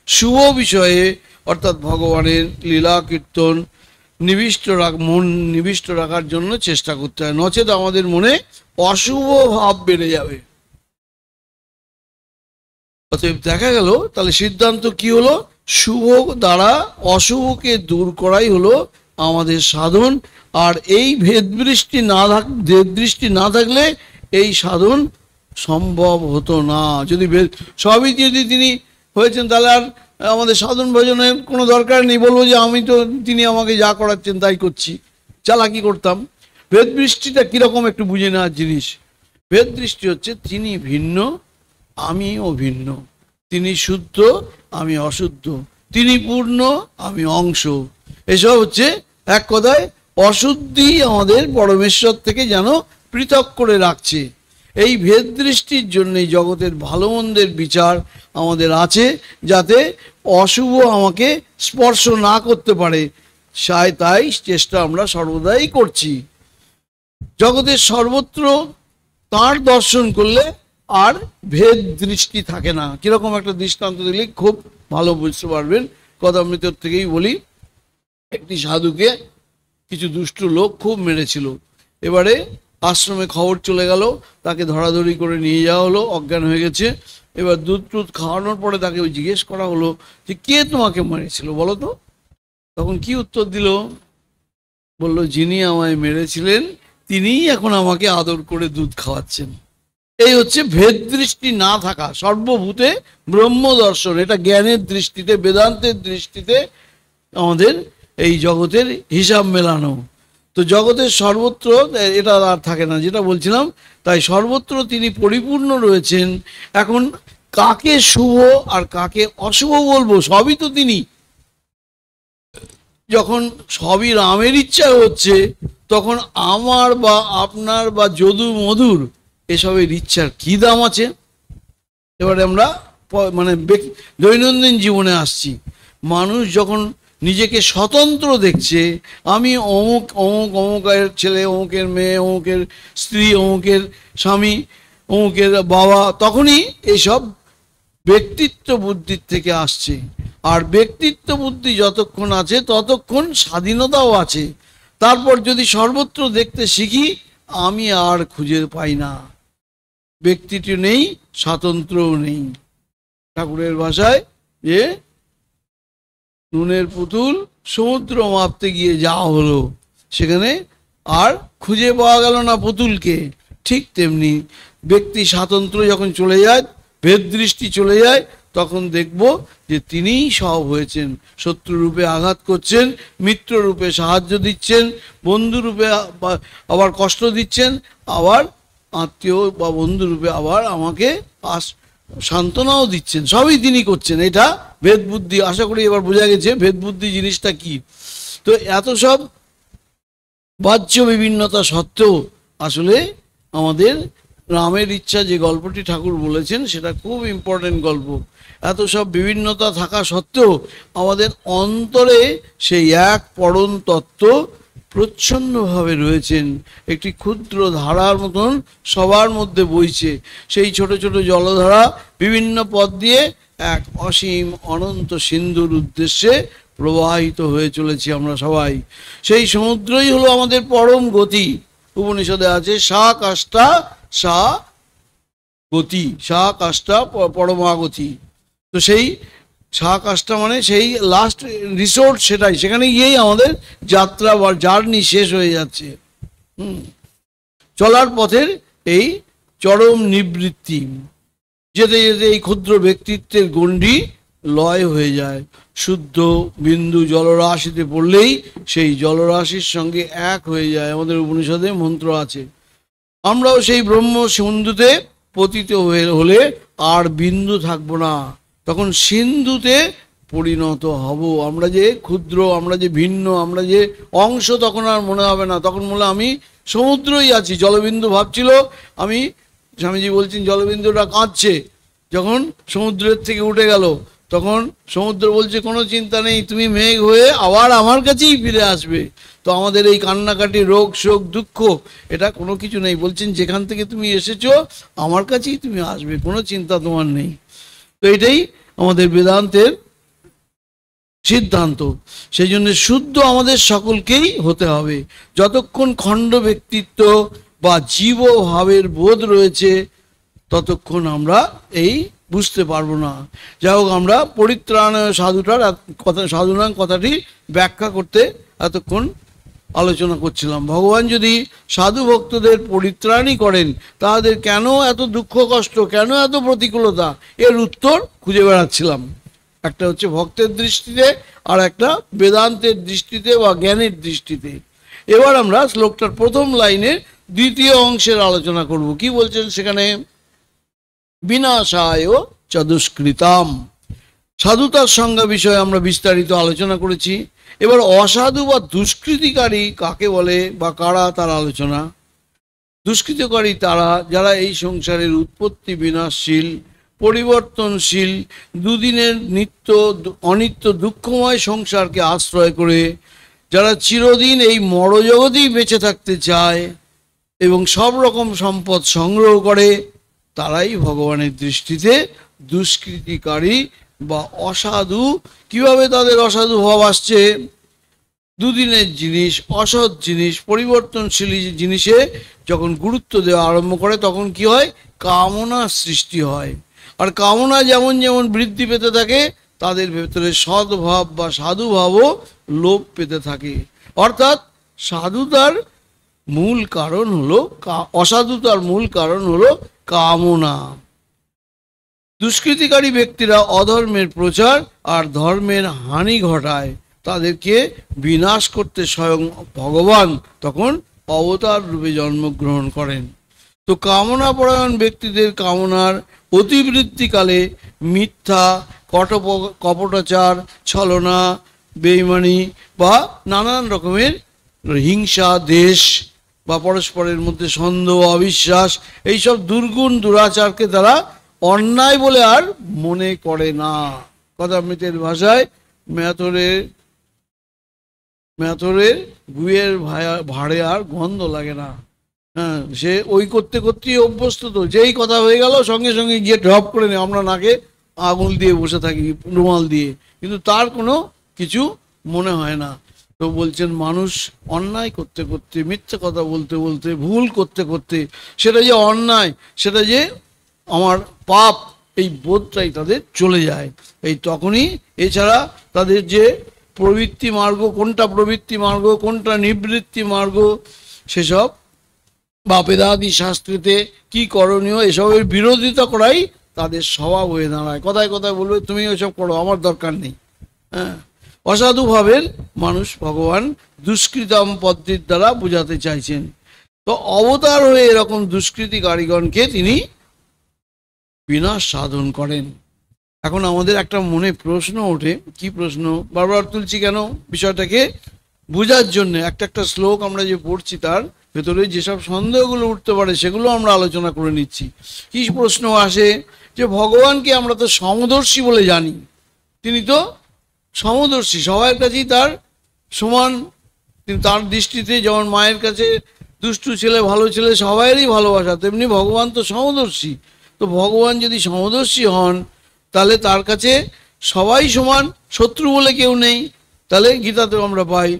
শুভ বিষয়ে অর্থাৎ ভগবানের লীলা কীর্তন মন নিবিষ্ট রাখার জন্য চেষ্টা করতে হয়, নচেত আমাদের মনে অশুভ ভাব বেড়ে যাবে। অতএব দেখা গেল তাহলে সিদ্ধান্ত কি হলো? শুভ দ্বারা অশুভকে দূর করাই হলো আমাদের সাধন। আর এই ভেদ দৃষ্টি না থাকলে এই সাধন সম্ভব হতো না। যদি সবই যদি তিনি হয়েছেন তাহলে আর আমাদের সাধন ভজনের কোনো দরকার নেই। বলবো যে আমি তো তিনি আমাকে যা করাচ্ছেন তাই করছি, চালাকি করতাম। ভেদ দৃষ্টিটা কীরকম একটু বুঝে নেওয়ার জিনিস। ভেদ দৃষ্টি হচ্ছে তিনি ভিন্ন আমিও ভিন্ন, তিনি শুদ্ধ আমি অশুদ্ধ, তিনি পূর্ণ আমি অংশ। এসব হচ্ছে এক কথায় অশুদ্ধি আমাদের পরমেশ্বর থেকে যেন পৃথক করে রাখছে। এই ভেদ দৃষ্টির জন্যই জগতের ভালো মন্দের বিচার আমাদের আছে, যাতে অশুভ আমাকে স্পর্শ না করতে পারে, তাই চেষ্টা আমরা সর্বদাই করছি। জগতের সর্বত্র তাঁর দর্শন করলে আর ভেদ দৃষ্টি থাকে না। কিরকম একটা দৃষ্টান্ত দিলে খুব ভালো বুঝতে পারবেন। কথামৃতর থেকেই বলি, একটি সাধুকে কিছু দুষ্ট লোক খুব মেরেছিল। এবারে আশ্রমে খবর চলে গেল, তাকে ধরাধরি করে নিয়ে যাওয়া হলো, অজ্ঞান হয়ে গেছে। এবার দুধ টুধ খাওয়ানোর পরে তাকে জিজ্ঞেস করা হলো যে কে তোমাকে মেরেছিল বলো তো? তখন কি উত্তর দিল? বলল, যিনি আমায় মেরেছিলেন তিনিই এখন আমাকে আদর করে দুধ খাওয়াচ্ছেন। এই হচ্ছে ভেদ দৃষ্টি না থাকা। সর্বভূতে ব্রহ্ম দর্শন, এটা জ্ঞানের দৃষ্টিতে, বেদান্তের দৃষ্টিতে আমাদের এই জগতের হিসাব মেলানো। তো জগতের সর্বত্র এটা আর থাকে না, যেটা বলছিলাম। তাই সর্বত্র তিনি পরিপূর্ণ রয়েছেন। এখন কাকে শুভ আর কাকে অশুভ বলবো? সবই তো তিনি। যখন সবই রামের ইচ্ছা হচ্ছে, তখন আমার বা আপনার বা যদু মধুর এসবের ইচ্ছার কি দাম আছে? এবারে আমরা মানে দৈনন্দিন জীবনে আসছি। মানুষ যখন নিজেকে স্বতন্ত্র দেখছে, আমি অমুক অমুক অমুকের ছেলে, অমুকের মেয়ে, অমুকের স্ত্রী, অমুকের স্বামী, অমুকের বাবা, তখনই এইসব ব্যক্তিত্ব বুদ্ধির থেকে আসছে। আর ব্যক্তিত্ব বুদ্ধি যতক্ষণ আছে ততক্ষণ স্বাধীনতাও আছে। তারপর যদি সর্বত্র দেখতে শিখি, আমি আর খুঁজে পাই না, ব্যক্তিটি নেই, স্বাতন্ত্র্যও নেই। ঠাকুরের ভাষায় যে নুনের পুতুল সমুদ্র মাপতে গিয়ে যা হলো, সেখানে আর খুঁজে পাওয়া গেল না পুতুলকে। ঠিক তেমনি ব্যক্তি স্বাতন্ত্র যখন চলে যায়, ভেদ দৃষ্টি চলে যায়, তখন দেখব যে তিনিই সব হয়েছেন। শত্রুরূপে আঘাত করছেন, মিত্ররূপে সাহায্য দিচ্ছেন, বন্ধুরূপে আবার কষ্ট দিচ্ছেন, আবার আত্মীয় বা বন্ধুরূপে আবার আমাকে সান্ত্বনাও দিচ্ছেন। সবই তিনি করছেন। এটা ভেদ বুদ্ধি। আশা করি এবার বোঝা গেছে ভেদ বুদ্ধি জিনিসটা কি। তো এত সব বাহ্য বিভিন্নতা সত্ত্বেও আসলে আমাদের রামের ইচ্ছা যে গল্পটি ঠাকুর বলেছেন, সেটা খুব ইম্পর্টেন্ট গল্প। এত সব বিভিন্নতা থাকা সত্ত্বেও আমাদের অন্তরে সেই এক পরম তত্ত্ব প্রচ্ছন্নভাবে রয়েছেন। একটি ক্ষুদ্র ধারার মতন সবার মধ্যে বইছে। সেই ছোট ছোট জলধারা বিভিন্ন পথ দিয়ে এক অসীম অনন্ত সিন্ধুর উদ্দেশ্যে প্রবাহিত হয়ে চলেছি আমরা সবাই। সেই সমুদ্রই হলো আমাদের পরম গতি। উপনিষদে আছে সা কাষ্টা সা গতি, সা কাষ্টা পরমাগতি। তো সেই সা কাষ্টা মানে সেই লাস্ট রিসোর্ট, সেটাই। সেখানে গিয়েই আমাদের যাত্রা বা জার্নি শেষ হয়ে যাচ্ছে। চলার পথের এই চরম নিবৃত্তি। যেতে যেতে এই ক্ষুদ্র ব্যক্তিত্বের গণ্ডি লয় হয়ে যায়। শুদ্ধ বিন্দু জলরাশিতে পড়লেই সেই জলরাশির সঙ্গে এক হয়ে যায়। আমাদের উপনিষদে মন্ত্র আছে। আমরাও সেই ব্রহ্ম সিন্ধুতে পতিত হলে আর বিন্দু থাকবো না। তখন সিন্ধুতে পরিণত হব। আমরা যে ক্ষুদ্র, আমরা যে ভিন্ন, আমরা যে অংশ, তখন আর মনে হবে না। তখন মনে আমি সমুদ্রই আছি। জলবিন্দু ভাবছিল আমি, স্বামীজি বলছেন জলবিন্দুটা কাঁদছে যখন সমুদ্রের থেকে উঠে গেল, তখন সমুদ্র বলছে কোনো চিন্তা নেই, তুমি মেঘ হয়ে আবার আমার কাছেই ফিরে আসবে। তো আমাদের এই কান্নাকাটি, রোগ শোক দুঃখ, এটা কোনো কিছু নেই। বলছেন যেখান থেকে তুমি এসেছো আমার কাছেই তুমি আসবে, কোনো চিন্তা তোমার নেই। তো এটাই আমাদের বেদান্তের সিদ্ধান্ত। সেই জন্য শুদ্ধ আমাদের সকলকেই হতে হবে। যতক্ষণ খণ্ড ব্যক্তিত্ব বা জীবভাবের বোধ রয়েছে ততক্ষণ আমরা এই বুঝতে পারবো না। যাই হোক, আমরা পরিত্রাণ সাধুটার কথা, সাধুনাং কথাটি ব্যাখ্যা করতে এতক্ষণ আলোচনা করছিলাম। ভগবান যদি সাধু ভক্তদের পরিত্রাণই করেন, তাদের কেন এত দুঃখ কষ্ট, কেন এত প্রতিকূলতা, এর উত্তর খুঁজে বেড়াচ্ছিলাম। একটা হচ্ছে ভক্তের দৃষ্টিতে, আর একটা বেদান্তের দৃষ্টিতে বা জ্ঞানের দৃষ্টিতে। এবার আমরা শ্লোকটার প্রথম লাইনের দ্বিতীয় অংশের আলোচনা করব। কি বলছেন সেখানে? বিনাশায় চতুষ্কৃতাম। সাধুতার সংজ্ঞা বিষয়ে আমরা বিস্তারিত আলোচনা করেছি। এবার অসাধু বা দুষ্কৃতিকারী কাকে বলে বা কারা, তার আলোচনা। দুষ্কৃতকারী তারা যারা এই সংসারের উৎপত্তি বিনাশশীল, পরিবর্তনশীল, দুদিনের নিত্য অনিত্য দুঃখময় সংসারকে আশ্রয় করে যারা চিরদিন এই মরজগতেই বেঁচে থাকতে চায় এবং সব রকম সম্পদ সংগ্রহ করে, তারাই ভগবানের দৃষ্টিতে দুষ্কৃতিকারী বা অসাধু। কিভাবে তাদের অসাধু ভাব আসছে? দুদিনের জিনিস, অসৎ জিনিস, পরিবর্তনশীল জিনিসে যখন গুরুত্ব দেওয়া আরম্ভ করে তখন কি হয়? কামনা সৃষ্টি হয়। আর কামনা যেমন যেমন বৃদ্ধি পেতে থাকে, তাদের ভেতরে সদ্ভাব বা সাধুভাবও লোপ পেতে থাকে। অর্থাৎ সাধুতার মূল কারণ হলো, অসাধুতার মূল কারণ হলো কামনা। দুষ্কৃতিকারী ব্যক্তিরা অধর্মের প্রচার আর ধর্মের হানি ঘটায়। তাদেরকে বিনাশ করতে স্বয়ং ভগবান তখন অবতার রূপে জন্মগ্রহণ করেন। তো কামনাপরায়ণ ব্যক্তিদের কামনার অতিবৃত্তিকালে মিথ্যা, কপটাচার, ছলনা, বেঈমানি বা নানান রকমের হিংসা, দেশ বা পরস্পরের মধ্যে সন্দেহ, অবিশ্বাস, এইসব দুর্গুণ দুরাচারকে তারা অন্যায় বলে আর মনে করে না। কথামৃতের ভাষায় ম্যাথরের গুয়ের ভাড়ে আর গন্ধ লাগে না। হ্যাঁ, সে ওই করতে করতেই অভ্যস্ত। তো যেই কথা হয়ে গেল সঙ্গে সঙ্গে গিয়ে ড্রপ করে নেই। আমরা নাকে আঙুল দিয়ে বসে থাকি, রুমাল দিয়ে, কিন্তু তার কোনো কিছু মনে হয় না। তো বলছেন মানুষ অন্যায় করতে করতে, মিথ্যে কথা বলতে বলতে, ভুল করতে করতে, সেটা যে অন্যায়, সেটা যে আমার পাপ, এই বোধটাই তাদের চলে যায়। এই তখনই, এছাড়া তাদের যে প্রবৃত্তি মার্গ, কোনটা প্রবৃত্তি মার্গ, কোনটা নিবৃত্তি মার্গ, সেসব বা বেদাদি শাস্ত্রীতে কি করণীয়, এসবের বিরোধিতা করাই তাদের স্বভাব হয়ে দাঁড়ায়। কথায় কথায় বলবে তুমি ওইসব করো, আমার দরকার নেই। হ্যাঁ, অসাধু ভাবের মানুষ ভগবান দুষ্কৃতম পদ্ধতির দ্বারা বোঝাতে চাইছেন। তো অবতার হয়ে এরকম দুষ্কৃতিকারীগণকে তিনি বিনাশ সাধন করেন। এখন আমাদের একটা মনে প্রশ্ন ওঠে। কি প্রশ্ন? বারবার তুলছি কেন? বিষয়টাকে বোঝার জন্য। একটা শ্লোক আমরা যে পড়ছি তার ভেতরে যেসব সন্দেহগুলো উঠতে পারে সেগুলো আমরা আলোচনা করে নিচ্ছি। কি প্রশ্ন আসে? যে ভগবানকে আমরা তো সমদর্শী বলে জানি, তিনি তো সমদর্শী, সবার কাছেই তার সমান। তিনি তার দৃষ্টিতে যেমন মায়ের কাছে দুষ্টু ছেলে ভালো ছেলে সবাইয়েরই ভালোবাসা, তেমনি ভগবান তো সমদর্শী। তো ভগবান যদি সমদর্শী হন তাহলে তার কাছে সবাই সমান, শত্রু বলে কেউ নেই। তাহলে গীতাতেও আমরা পাই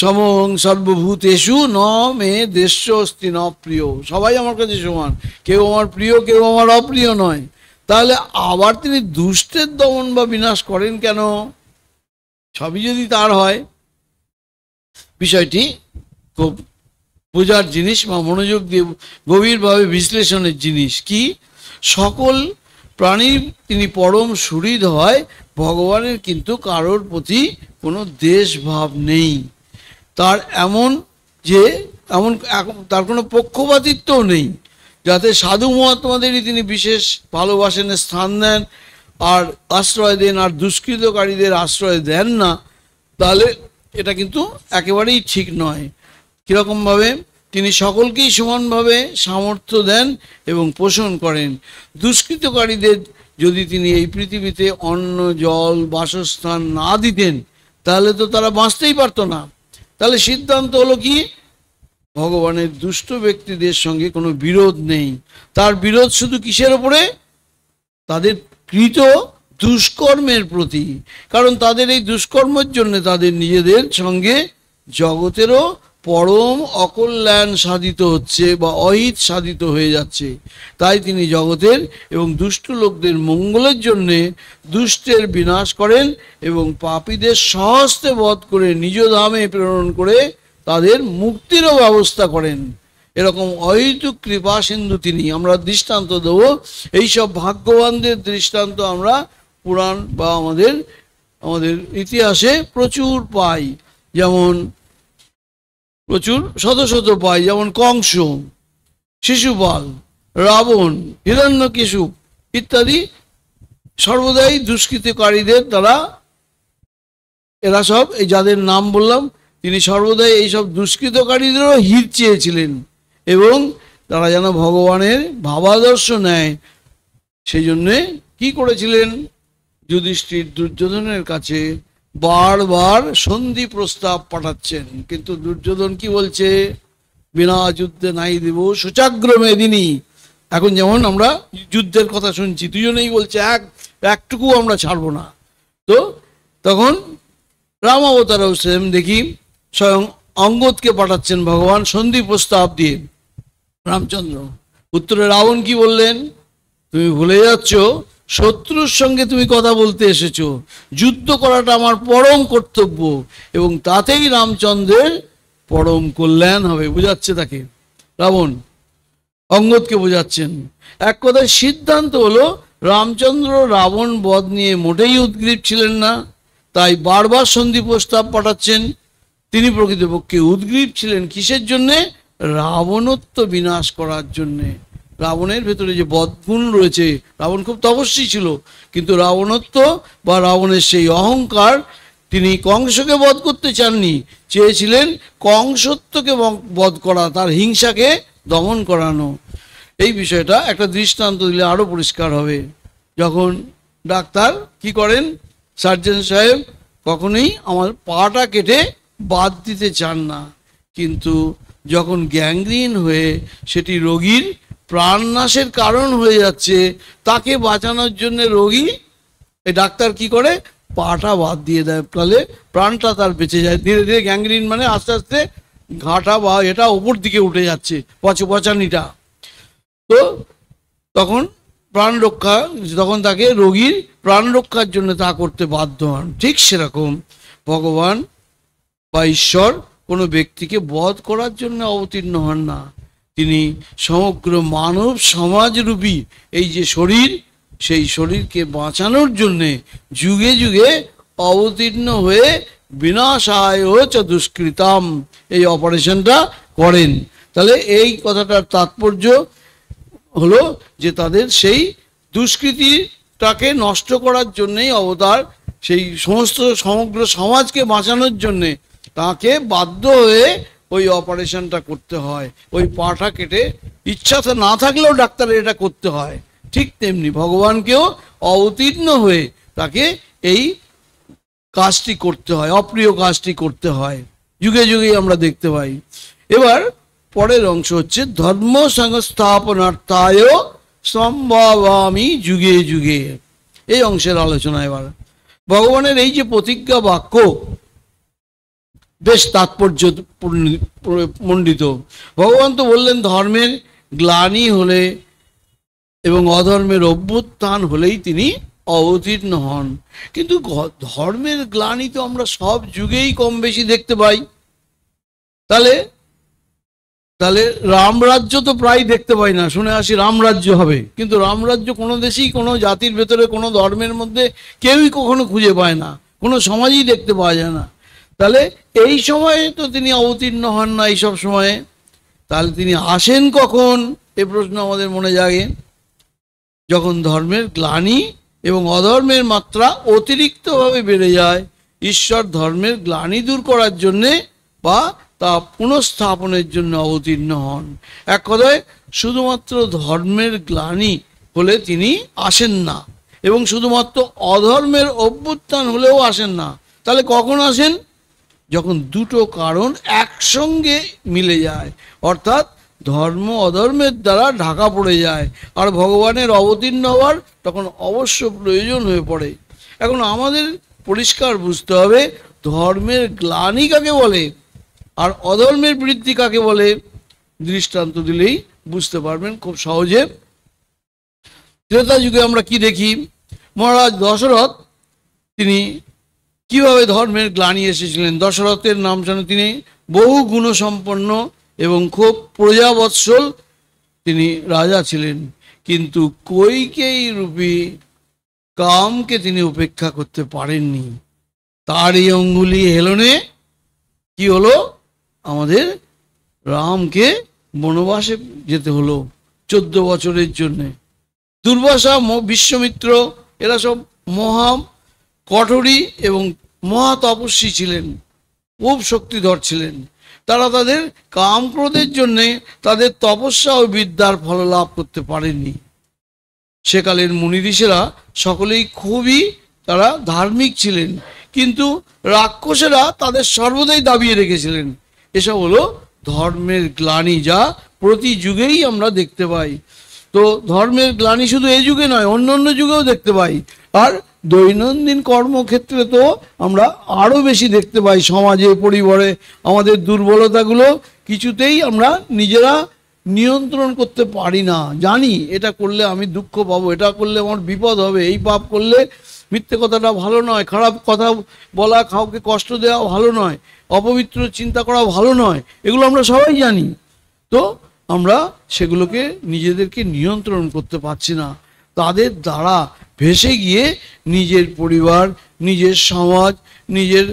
সমং সর্বভূতেষু ন মে দেশ্য অস্তি ন প্রিয়। সবাই আমার কাছে সমান, কেউ আমার প্রিয়, কেউ আমার অপ্রিয় নয়। তাহলে আবার তিনি দুষ্টের দমন বা বিনাশ করেন কেন? সবই যদি তার হয়, বিষয়টি খুব বোঝার জিনিস বা মনোযোগ দিয়ে গভীরভাবে বিশ্লেষণের জিনিস। কি? সকল প্রাণীর তিনি পরম সুহৃদ হয়, ভগবানের কিন্তু কারোর প্রতি কোনো দেশভাব নেই। তার তার কোনো পক্ষপাতিত্বও নেই, যাতে সাধু মহাত্মাদেরই তিনি বিশেষ ভালোবাসেন, স্থান দেন। আর আশ্রয় দেন আর দুষ্কৃতকারীদের আশ্রয় দেন না, তাহলে এটা কিন্তু একেবারেই ঠিক নয়। কীরকমভাবে? তিনি সকলকেই সমানভাবে সামর্থ্য দেন এবং পোষণ করেন। দুষ্কৃতকারীদের যদি তিনি এই পৃথিবীতে অন্ন, জল, বাসস্থান না দিতেন তাহলে তো তারা বাঁচতেই পারতো না। তাহলে সিদ্ধান্ত হলো কি? ভগবানের দুষ্ট ব্যক্তিদের সঙ্গে কোনো বিরোধ নেই। তার বিরোধ শুধু কিসের ওপরে? তাদের কৃত দুষ্কর্মের প্রতি। কারণ তাদের এই দুষ্কর্মের জন্য তাদের নিজেদের সঙ্গে জগতেরও পরম অকল্যাণ সাধিত হচ্ছে বা অহিত সাধিত হয়ে যাচ্ছে। তাই তিনি জগতের এবং দুষ্ট লোকদের মঙ্গলের জন্যে দুষ্টের বিনাশ করেন এবং পাপীদের সহস্তে বধ করে নিজ ধামে প্রেরণ করে তাদের মুক্তিরও ব্যবস্থা করেন। এরকম অহেতুক কৃপা সিন্ধু তিনি। আমরা দৃষ্টান্ত দেব, এইসব ভাগ্যবানদের দৃষ্টান্ত আমরা পুরাণ বা আমাদের ইতিহাসে প্রচুর পাই, যেমন প্রচুর শত শত পাই, যেমন কংস, শিশুপাল, রাবণ, হিরণ্যকেশু ইত্যাদি সর্বদাই দুষ্কৃতকারীদের দ্বারা, এরা সব এই যাদের নাম বললাম, তিনি সর্বদাই এইসব দুষ্কৃতকারীদেরও হিত চেয়েছিলেন এবং তারা যেন ভগবানের ভাবাদর্শ নেয়। সেই জন্যে কি করেছিলেন? যুধিষ্ঠির দুর্যোধনের কাছে বারবার সন্ধি প্রস্তাব পাঠাচ্ছেন, কিন্তু দুর্যোধন কি বলছে? বিনা যুদ্ধে নাই দেব সুচাগ্র মেদিনী। এখন যেমন আমরা যুদ্ধের কথা শুনছি, দুজনেই বলছে একটুকু আমরা ছাড়বো না। তো তখন রাম অবতারও সেম দেখি স্বয়ং অঙ্গদকে পাঠাচ্ছেন ভগবান সন্ধি প্রস্তাব দিয়ে। রামচন্দ্র উত্তরে রাবণ কি বললেন? তুমি ভুলে যাচ্ছ শত্রুর সঙ্গে তুমি কথা বলতে এসেছো, যুদ্ধ করাটা আমার পরম কর্তব্য এবং তাতেই রামচন্দ্রের পরম কল্যাণ হবে। বুঝাচ্ছে তাকে রাবণ, অঙ্গদকে বোঝাচ্ছেন। এক কথায় সিদ্ধান্ত হলো রামচন্দ্র রাবণ বধ নিয়ে মোটেই উদ্গ্রীব ছিলেন না, তাই বারবার সন্ধি প্রস্তাব পাঠাচ্ছেন। তিনি প্রকৃতপক্ষে উদ্গ্রীব ছিলেন কিসের জন্যে? রাবণত্ব বিনাশ করার জন্যে। রাবণের ভেতরে যে বদগুণ রয়েছে, রাবণ খুব তপস্বী ছিল, কিন্তু রাবণত্ব বা রাবণের সেই অহংকার, তিনি কংসকে বধ করতে চাননি, চেয়েছিলেন কংসত্বকে বধ করা, তার হিংসাকে দমন করানো। এই বিষয়টা একটা দৃষ্টান্ত দিলে আরও পরিষ্কার হবে। যখন ডাক্তার কি করেন, সার্জন সাহেব কখনোই আমার পাটা কেটে বাদ দিতে চান না, কিন্তু যখন গ্যাংগ্রিন হয়ে সেটি রোগীর প্রাণনাশের কারণ হয়ে যাচ্ছে, তাকে বাঁচানোর জন্য রোগী এই ডাক্তার কি করে? পাটা বাদ দিয়ে দেয়, তাহলে প্রাণটা তার বেঁচে যায়। ধীরে ধীরে গ্যাংগ্রিন মানে আস্তে আস্তে ঘাটা বা এটা ওপর দিকে উঠে যাচ্ছে, পচানিটা। তো তখন প্রাণ রক্ষা, তখন তাকে রোগীর প্রাণ রক্ষার জন্য তা করতে বাধ্য হন। ঠিক সেরকম ভগবান বা ঈশ্বর কোনো ব্যক্তিকে বধ করার জন্য অবতীর্ণ হন না, তিনি সমগ্র মানব সমাজরূপী এই যে শরীর, সেই শরীরকে বাঁচানোর জন্যে যুগে যুগে অবতীর্ণ হয়ে বিনাশায় চ দুষ্কৃতাম এই অপারেশনটা করেন। তাহলে এই কথাটার তাৎপর্য হলো যে তাদের সেই দুষ্কৃতিটাকে নষ্ট করার জন্যেই অবতার, সেই সমগ্র সমাজকে বাঁচানোর জন্যে তাকে বাধ্য হয়ে ওই অপারেশনটা করতে হয়, ওই পাটা কেটে। ইচ্ছাতে না থাকলেও ডাক্তারের এটা করতে হয়। ঠিক তেমনি ভগবানকেও অবতীর্ণ হয়ে তাকে এই কাজটি করতে হয়, অপ্রিয় কাজটি করতে হয়। যুগে যুগেই আমরা দেখতে পাই। এবার পরের অংশ হচ্ছে ধর্ম সংস্থাপনার্থায় সম্ভাবামি যুগে যুগে। এই অংশের আলোচনা এবার ভগবানের এই যে প্রতিজ্ঞা বাক্য বেশ তাৎপর্য মণ্ডিত। ভগবান তো বললেন ধর্মের গ্লানি হলে এবং অধর্মের অভ্যুত্থান হলেই তিনি অবতীর্ণ হন। কিন্তু ধর্মের গ্লানি তো আমরা সব যুগেই কম বেশি দেখতে পাই। তাহলে রামরাজ্য তো প্রায় দেখতে পাই না, শুনে আসি রামরাজ্য হবে, কিন্তু রামরাজ্য কোনো দেশেই কোনো জাতির ভেতরে কোনো ধর্মের মধ্যে কেউই কখনো খুঁজে পায় না, কোনো সমাজেই দেখতে পাওয়া যায় না। তাহলে এই সময়ে তো তিনি অবতীর্ণ হন না এইসব সময়ে, তাহলে তিনি আসেন কখন? এ প্রশ্ন আমাদের মনে জাগে। যখন ধর্মের গ্লানি এবং অধর্মের মাত্রা অতিরিক্তভাবে বেড়ে যায়, ঈশ্বর ধর্মের গ্লানি দূর করার জন্যে বা তা পুনঃস্থাপনের জন্য অবতীর্ণ হন। এক কথায় শুধুমাত্র ধর্মের গ্লানি হলে তিনি আসেন না, এবং শুধুমাত্র অধর্মের অভ্যুত্থান হলেও আসেন না। তাহলে কখন আসেন? যখন দুটো কারণ একসঙ্গে মিলে যায়, অর্থাৎ ধর্ম অধর্মের দ্বারা ঢাকা পড়ে যায় আর ভগবানের অবতীর্ণ হওয়ার তখন অবশ্য প্রয়োজন হয়ে পড়ে। এখন আমাদের পরিষ্কার বুঝতে হবে ধর্মের গ্লানি কাকে বলে আর অধর্মের বৃদ্ধি কাকে বলে। দৃষ্টান্ত দিলেই বুঝতে পারবেন খুব সহজে। ত্রেতা যুগে আমরা কি দেখি? মহারাজ দশরথ তিনি কিভাবে ধর্মের গ্লানি এসেছিলেন। দশরথের নাম জানো, তিনি বহু গুণসম্পন্ন এবং খুব প্রজাবৎসল তিনি রাজা ছিলেন, কিন্তু কৈকেয়ী রূপী কামকে তিনি উপেক্ষা করতে পারেননি। তার এই অঙ্গুলি হেলনে কি হলো? আমাদের রামকে বনবাসে যেতে হলো 14 বছরের জন্যে। দুর্বাসা, বিশ্বমিত্র এরা সব মহা কঠোরী এবং মহা তপস্বী ছিলেন, খুব শক্তিধর ছিলেন। তারা তাদের কাম ক্রোধের জন্যে তাদের তপস্যা ও বিদ্যার ফল লাভ করতে পারেননি। সেকালের মুনি ঋষিরা সকলেই খুবই তারা ধার্মিক ছিলেন, কিন্তু রাক্ষসেরা তাদের সর্বদাই দাবিয়ে রেখেছিলেন। এসব হলো ধর্মের গ্লানি, যা প্রতি যুগেই আমরা দেখতে পাই। তো ধর্মের গ্লানি শুধু এই যুগে নয়, অন্য অন্য যুগেও দেখতে পাই। আর দৈনন্দিন কর্মক্ষেত্রে তো আমরা আরও বেশি দেখতে পাই। সমাজে, পরিবারে আমাদের দুর্বলতাগুলো কিছুতেই আমরা নিজেরা নিয়ন্ত্রণ করতে পারি না। জানি এটা করলে আমি দুঃখ পাবো, এটা করলে আমার বিপদ হবে, এই পাপ করলে মিথ্যে কথাটা ভালো নয়, খারাপ কথা বলা, কাউকে কষ্ট দেওয়া ভালো নয়, অপবিত্র চিন্তা করা ভালো নয়, এগুলো আমরা সবাই জানি। তো আমরা সেগুলোকে নিজেদেরকে নিয়ন্ত্রণ করতে পারছি না। তাদের দ্বারা ভেসে গিয়ে নিজের পরিবার, নিজের সমাজ, নিজের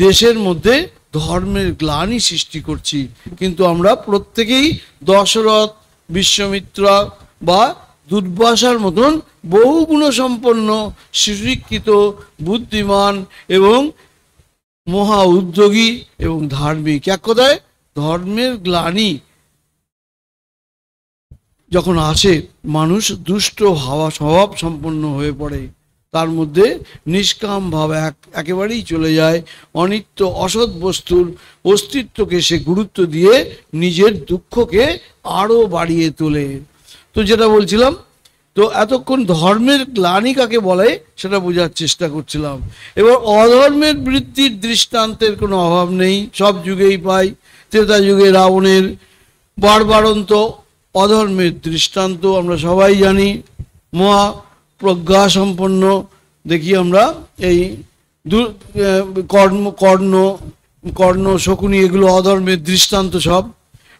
দেশের মধ্যে ধর্মের গ্লানি সৃষ্টি করছি। কিন্তু আমরা প্রত্যেকেই দশরথ, বিশ্বমিত্রা বা দুর্বাসার মতন বহু গুণসম্পন্ন, সুশিক্ষিত, বুদ্ধিমান এবং মহা উদ্যোগী এবং ধার্মিক। এক কথায় ধর্মের গ্লানি যখন আসে, মানুষ দুষ্ট ভাবা স্বভাব সম্পন্ন হয়ে পড়ে, তার মধ্যে নিষ্কাম ভাব একেবারেই চলে যায়। অনিত্য অসৎ বস্তুর অস্তিত্বকে সে গুরুত্ব দিয়ে নিজের দুঃখকে আরও বাড়িয়ে তোলে। তো যেটা বলছিলাম, তো এতক্ষণ ধর্মের গ্লানি কাকে বলে সেটা বোঝার চেষ্টা করছিলাম। এবার অধর্মের বৃদ্ধির দৃষ্টান্তের কোনো অভাব নেই, সব যুগেই পাই। ত্রেতা যুগে রাবণের বারবারন্ত অধর্মের দৃষ্টান্ত আমরা সবাই জানি। মহা প্রজ্ঞা সম্পন্ন দেখি আমরা এই কর্ণ, শকুনি, এগুলো অধর্মের দৃষ্টান্ত সব।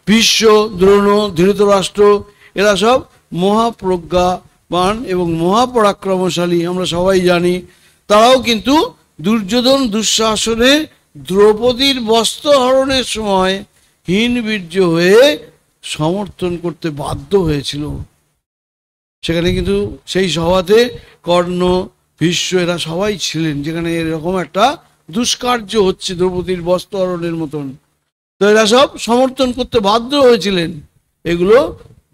ভীষ্ম, দ্রোণ, ধৃতরাষ্ট্র এরা সব মহাপ্রজ্ঞাবান এবং মহাপরাক্রমশালী, আমরা সবাই জানি। তারাও কিন্তু দুর্যোধন দুঃশাসনে দ্রৌপদীর বস্ত্রহরণের সময় হীনবীর্য হয়ে সমর্থন করতে বাধ্য হয়েছিল। সেখানে কিন্তু সেই সভাতে কর্ণ, ভীষ্ম এরা সবাই ছিলেন, যেখানে এরকম একটা দুষ্কার্য হচ্ছে দ্রৌপদীর বস্ত্রহরণের মতন। তো এরা সব সমর্থন করতে বাধ্য হয়েছিলেন। এগুলো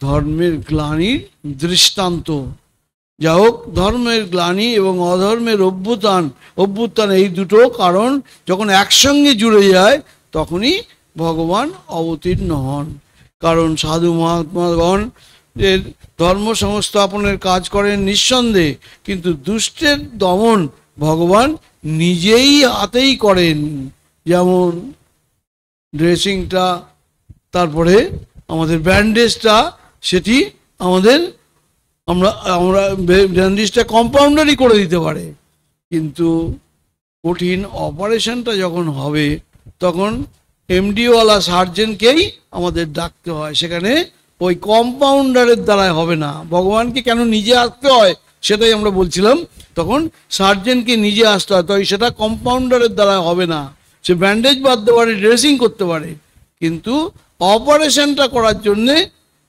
ধর্মের গ্লানির দৃষ্টান্ত। যা হোক, ধর্মের গ্লানি এবং অধর্মের অভ্যুত্থান এই দুটো কারণ যখন একসঙ্গে জুড়ে যায়, তখনই ভগবান অবতীর্ণ হন। কারণ সাধু মহাত্মাগণ এর ধর্ম সংস্থাপনের কাজ করেন নিঃসন্দেহে, কিন্তু দুষ্টের দমন ভগবান নিজেই হাতেই করেন। যেমন ড্রেসিংটা, তারপরে আমাদের ব্যান্ডেজটা, সেটি আমরা ব্যান্ডেজটা কম্পাউন্ডারই করে দিতে পারে, কিন্তু কঠিন অপারেশনটা যখন হবে তখন এমডিওয়ালা সার্জেনকেই আমাদের ডাকতে হয়। সেখানে ওই কম্পাউন্ডারের দ্বারাই হবে না। ভগবানকে কেন নিজে আসতে হয় সেটাই আমরা বলছিলাম। তখন সার্জেনকে নিজে আসতে হয়, তাই সেটা কম্পাউন্ডারের দ্বারা হবে না। সে ব্যান্ডেজ বাঁধতে পারে, ড্রেসিং করতে পারে, কিন্তু অপারেশনটা করার জন্যে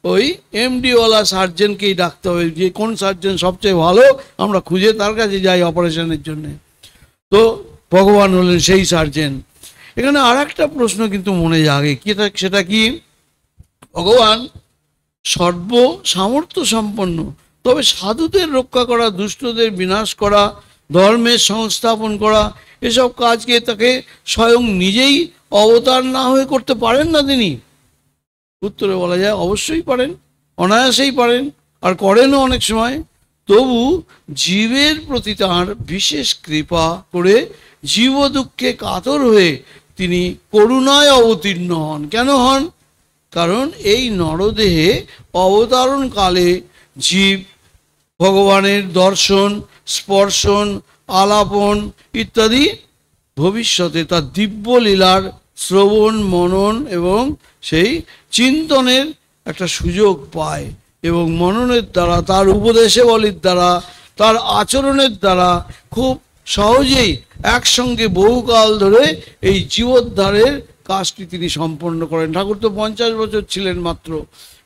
ওই এমডিওয়ালা সার্জেনকেই ডাকতে হবে, যে কোন সার্জেন সবচেয়ে ভালো আমরা খুঁজে তার কাছে যাই অপারেশনের জন্য। তো ভগবান হলেন সেই সার্জেন। এখানে আর একটা প্রশ্ন কিন্তু মনে জাগে, কি সেটা কি, ভগবান সর্ব সামর্থ্য সম্পন্ন, তবে সাধুদের রক্ষা করা, দুষ্টদের বিনাশ করা, ধর্মের সংস্থাপন করা, এসব কাজকে তাকে স্বয়ং নিজেই অবতার না হয়ে করতে পারেন না তিনি? উত্তরে বলা যায় অবশ্যই পারেন, অনায়াসেই পারেন, আর করেনও অনেক সময়। তবু জীবের প্রতি তাঁর বিশেষ কৃপা করে জীব দুঃখে কাতর হয়ে তিনি করুণায় অবতীর্ণ হন। কেন হন? কারণ এই নরদেহে অবতারণ কালে জীব ভগবানের দর্শন, স্পর্শন, আলাপন ইত্যাদি ভবিষ্যতে তার দিব্য লীলার শ্রবণ, মনন এবং সেই চিন্তনের একটা সুযোগ পায়, এবং মননের দ্বারা, তার উপদেশে বলির দ্বারা, তার আচরণের দ্বারা খুব সহজেই একসঙ্গে বহুকাল ধরে এই জীবোদ্ধারের কাজটি তিনি সম্পন্ন করেন। ঠাকুর তো 50 বছর ছিলেন মাত্র,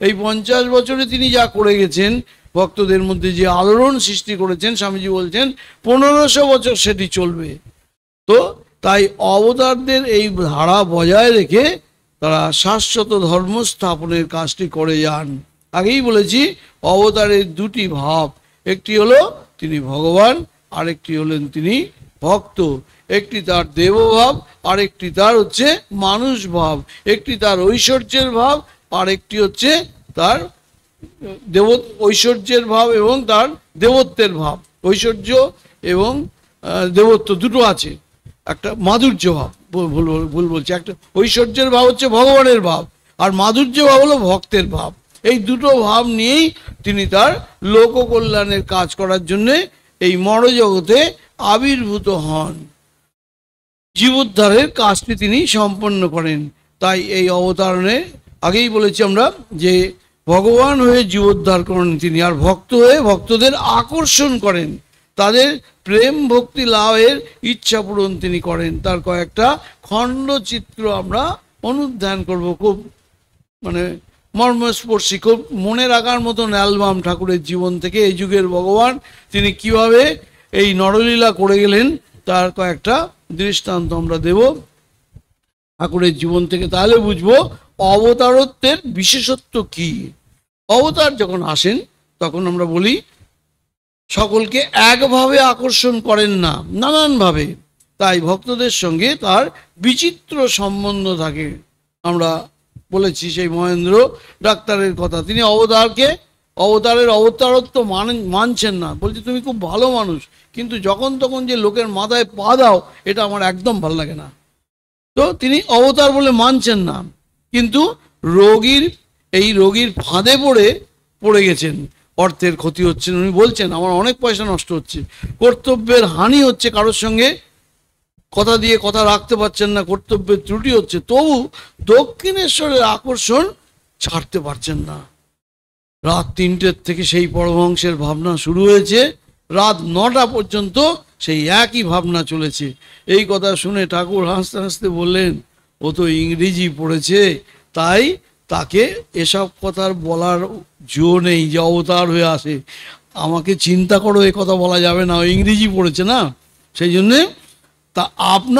এই 50 বছরে তিনি যা করে গেছেন, ভক্তদের মধ্যে যে আলোড়ন সৃষ্টি করেছেন, স্বামীজি বলছেন 1500 বছর সেটি চলবে। তো তাই অবতারদের এই ধারা বজায় রেখে তারা শাশ্বত ধর্ম স্থাপনের কাজটি করে যান। আগেই বলেছি অবতারের দুটি ভাব, একটি হলো তিনি ভগবান, আরেকটি হলেন তিনি ভক্ত। একটি তার দেবভাব, আরেকটি তার হচ্ছে মানুষ ভাব। একটি তার ঐশ্বর্যের ভাব, আরেকটি হচ্ছে তার ঐশ্বর্যের ভাব এবং তার দেবত্বের ভাব। ঐশ্বর্য এবং দেবত্ব দুটো আছে, একটা মাধুর্য ভাব, ভুল বলছি, একটা ঐশ্বর্যের ভাব হচ্ছে ভগবানের ভাব, আর মাধুর্য ভাব হলো ভক্তের ভাব। এই দুটো ভাব নিয়েই তিনি তার লোককল্যাণের কাজ করার জন্যে এই মরজগতে আবির্ভূত হন, জীবোদ্ধারের কাজটি তিনি সম্পন্ন করেন। তাই এই অবতারণে আগেই বলেছি আমরা যে ভগবান হয়ে জীবোদ্ধার করেন তিনি, আর ভক্ত হয়ে ভক্তদের আকর্ষণ করেন, তাদের প্রেম ভক্তি লাভের ইচ্ছা পূরণ তিনি করেন। তার কয়েকটা খণ্ডচিত্র আমরা অনুধ্যান করব, খুব মর্মস্পর্শী, খুব মনে রাখার মতন অ্যালবাম ঠাকুরের জীবন থেকে। এই যুগের ভগবান তিনি কিভাবে এই নরলীলা করে গেলেন তার কয়েকটা দৃষ্টান্ত আমরা দেব ঠাকুরের জীবন থেকে, তাহলে বুঝবো অবতারত্বের বিশেষত্ব কি। অবতার যখন আসেন তখন আমরা বলি সকলকে একভাবে আকর্ষণ করেন না, নানানভাবে, তাই ভক্তদের সঙ্গে তার বিচিত্র সম্বন্ধ থাকে। আমরা বলেছি সেই মহেন্দ্র ডাক্তারের কথা, তিনি অবতারের অবতারত্ব মানছেন না, বলছে তুমি খুব ভালো মানুষ, কিন্তু যখন তখন যে লোকের মাথায় পা দাও এটা আমার একদম ভালো লাগে না। তো তিনি অবতার বলে মানছেন না, কিন্তু রোগীর ফাঁদে পড়ে গেছেন, অর্থের ক্ষতি হচ্ছে, উনি বলছেন আমার অনেক পয়সা নষ্ট হচ্ছে, কর্তব্যের হানি হচ্ছে, কারোর সঙ্গে কথা দিয়ে কথা রাখতে পারছেন না, কর্তব্যের ত্রুটি হচ্ছে, তবু দক্ষিণেশ্বরের আকর্ষণ ছাড়তে পারছেন না। রাত 3টের থেকে সেই পরমহংসের ভাবনা শুরু হয়েছে, রাত 9টা পর্যন্ত সেই একই ভাবনা চলেছে। এই কথা শুনে ঠাকুর হাসতে হাসতে বললেন ও তো ইংরেজি পড়েছে, তাই তাকে এসব কথার বলার জো নেই যে অবতার হয়ে আসে, আমাকে চিন্তা করো এ কথা বলা যাবে না, ইংরেজি পড়েছে না, সেই জন্যে তা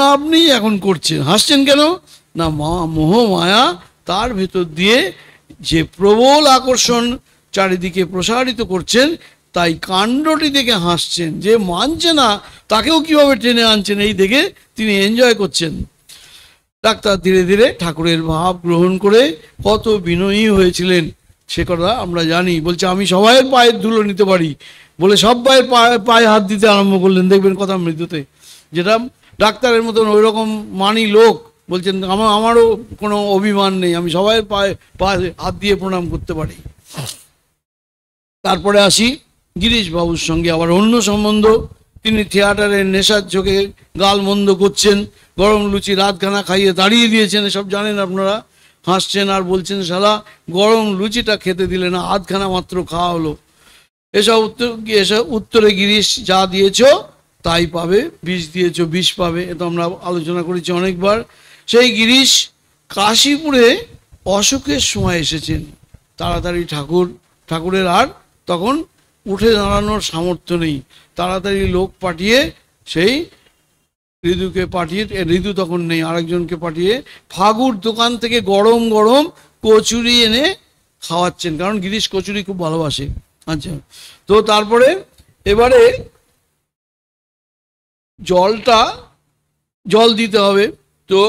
আপনি এখন করছেন। হাসছেন কেন না, মোহ মায়া তার ভেতর দিয়ে যে প্রবল আকর্ষণ চারিদিকে প্রসারিত করছেন, তাই কাণ্ডটি দেখে হাসছেন, যে মানছে না তাকেও কিভাবে টেনে আনছেন এই দেখে তিনি এনজয় করছেন। ডাক্তার ধীরে ধীরে ঠাকুরের ভাব গ্রহণ করে কত বিনয়ী হয়েছিলেন সে কথা আমরা জানি। বলছে আমি সবাইয়ের পায়ের ধুলো নিতে পারি বলে সবাই পায়ে হাত দিতে আরম্ভ করলেন, দেখবেন কথা মৃত্যুতে, যেটা ডাক্তারের মতন ওই রকম মানি লোক বলছেন আমারও কোনো অভিমান নেই, আমি সবাইয়ের পায়ে হাত দিয়ে প্রণাম করতে পারি। তারপরে আসি গিরিশ বাবুর সঙ্গে আবার অন্য সম্বন্ধ। তিনি থিয়েটারের নেশার ঝোঁকে গাল মন্দ করছেন, গরম লুচি রাতখানা খাইয়ে দাঁড়িয়ে দিয়েছেন, এসব জানেন আপনারা। হাসছেন আর বলছেন শালা গরম লুচিটা খেতে দিলে না, আধখানা মাত্র খাওয়া হলো। এসব উত্তরে গিরিশ যা দিয়েছ তাই পাবে, বিষ দিয়েছ বিষ পাবে, এটা আমরা আলোচনা করেছি অনেকবার। সেই গিরিশ কাশীপুরে অসুখের সময় এসেছেন, তাড়াতাড়ি ঠাকুরের আর তখন উঠে দাঁড়ানোর সামর্থ্য নেই, তাড়াতাড়ি লোক পাঠিয়ে সেই ঋতুকে পাঠিয়ে, ঋতু তখন নেই, আরেকজনকে পাঠিয়ে ফাগুর দোকান থেকে গরম গরম কচুরি এনে খাওয়াচ্ছেন, কারণ গিরিশ কচুরি খুব ভালোবাসে। আচ্ছা, তো তারপরে এবারে জল দিতে হবে, তো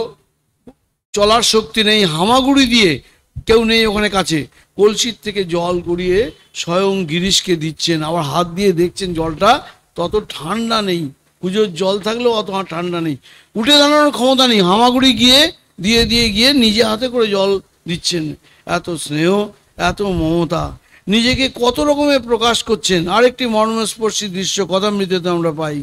চলার শক্তি নেই, হামাগুড়ি দিয়ে কেউ নেই ওখানে কাছে, কলসির থেকে জল গড়িয়ে স্বয়ং গিরিশকে দিচ্ছেন, আবার হাত দিয়ে দেখছেন জলটা তত ঠান্ডা নেই, পুজোর জল থাকলেও অত ঠান্ডা নেই, উঠে দাঁড়ানোর ক্ষমতা নেই, হামাগুড়ি দিয়ে নিজে হাতে করে জল দিচ্ছেন। এত স্নেহ, এত মমতা, নিজেকে কত রকমের প্রকাশ করছেন। আরেকটি মর্মস্পর্শী দৃশ্য কথামৃতেতে আমরা পাই,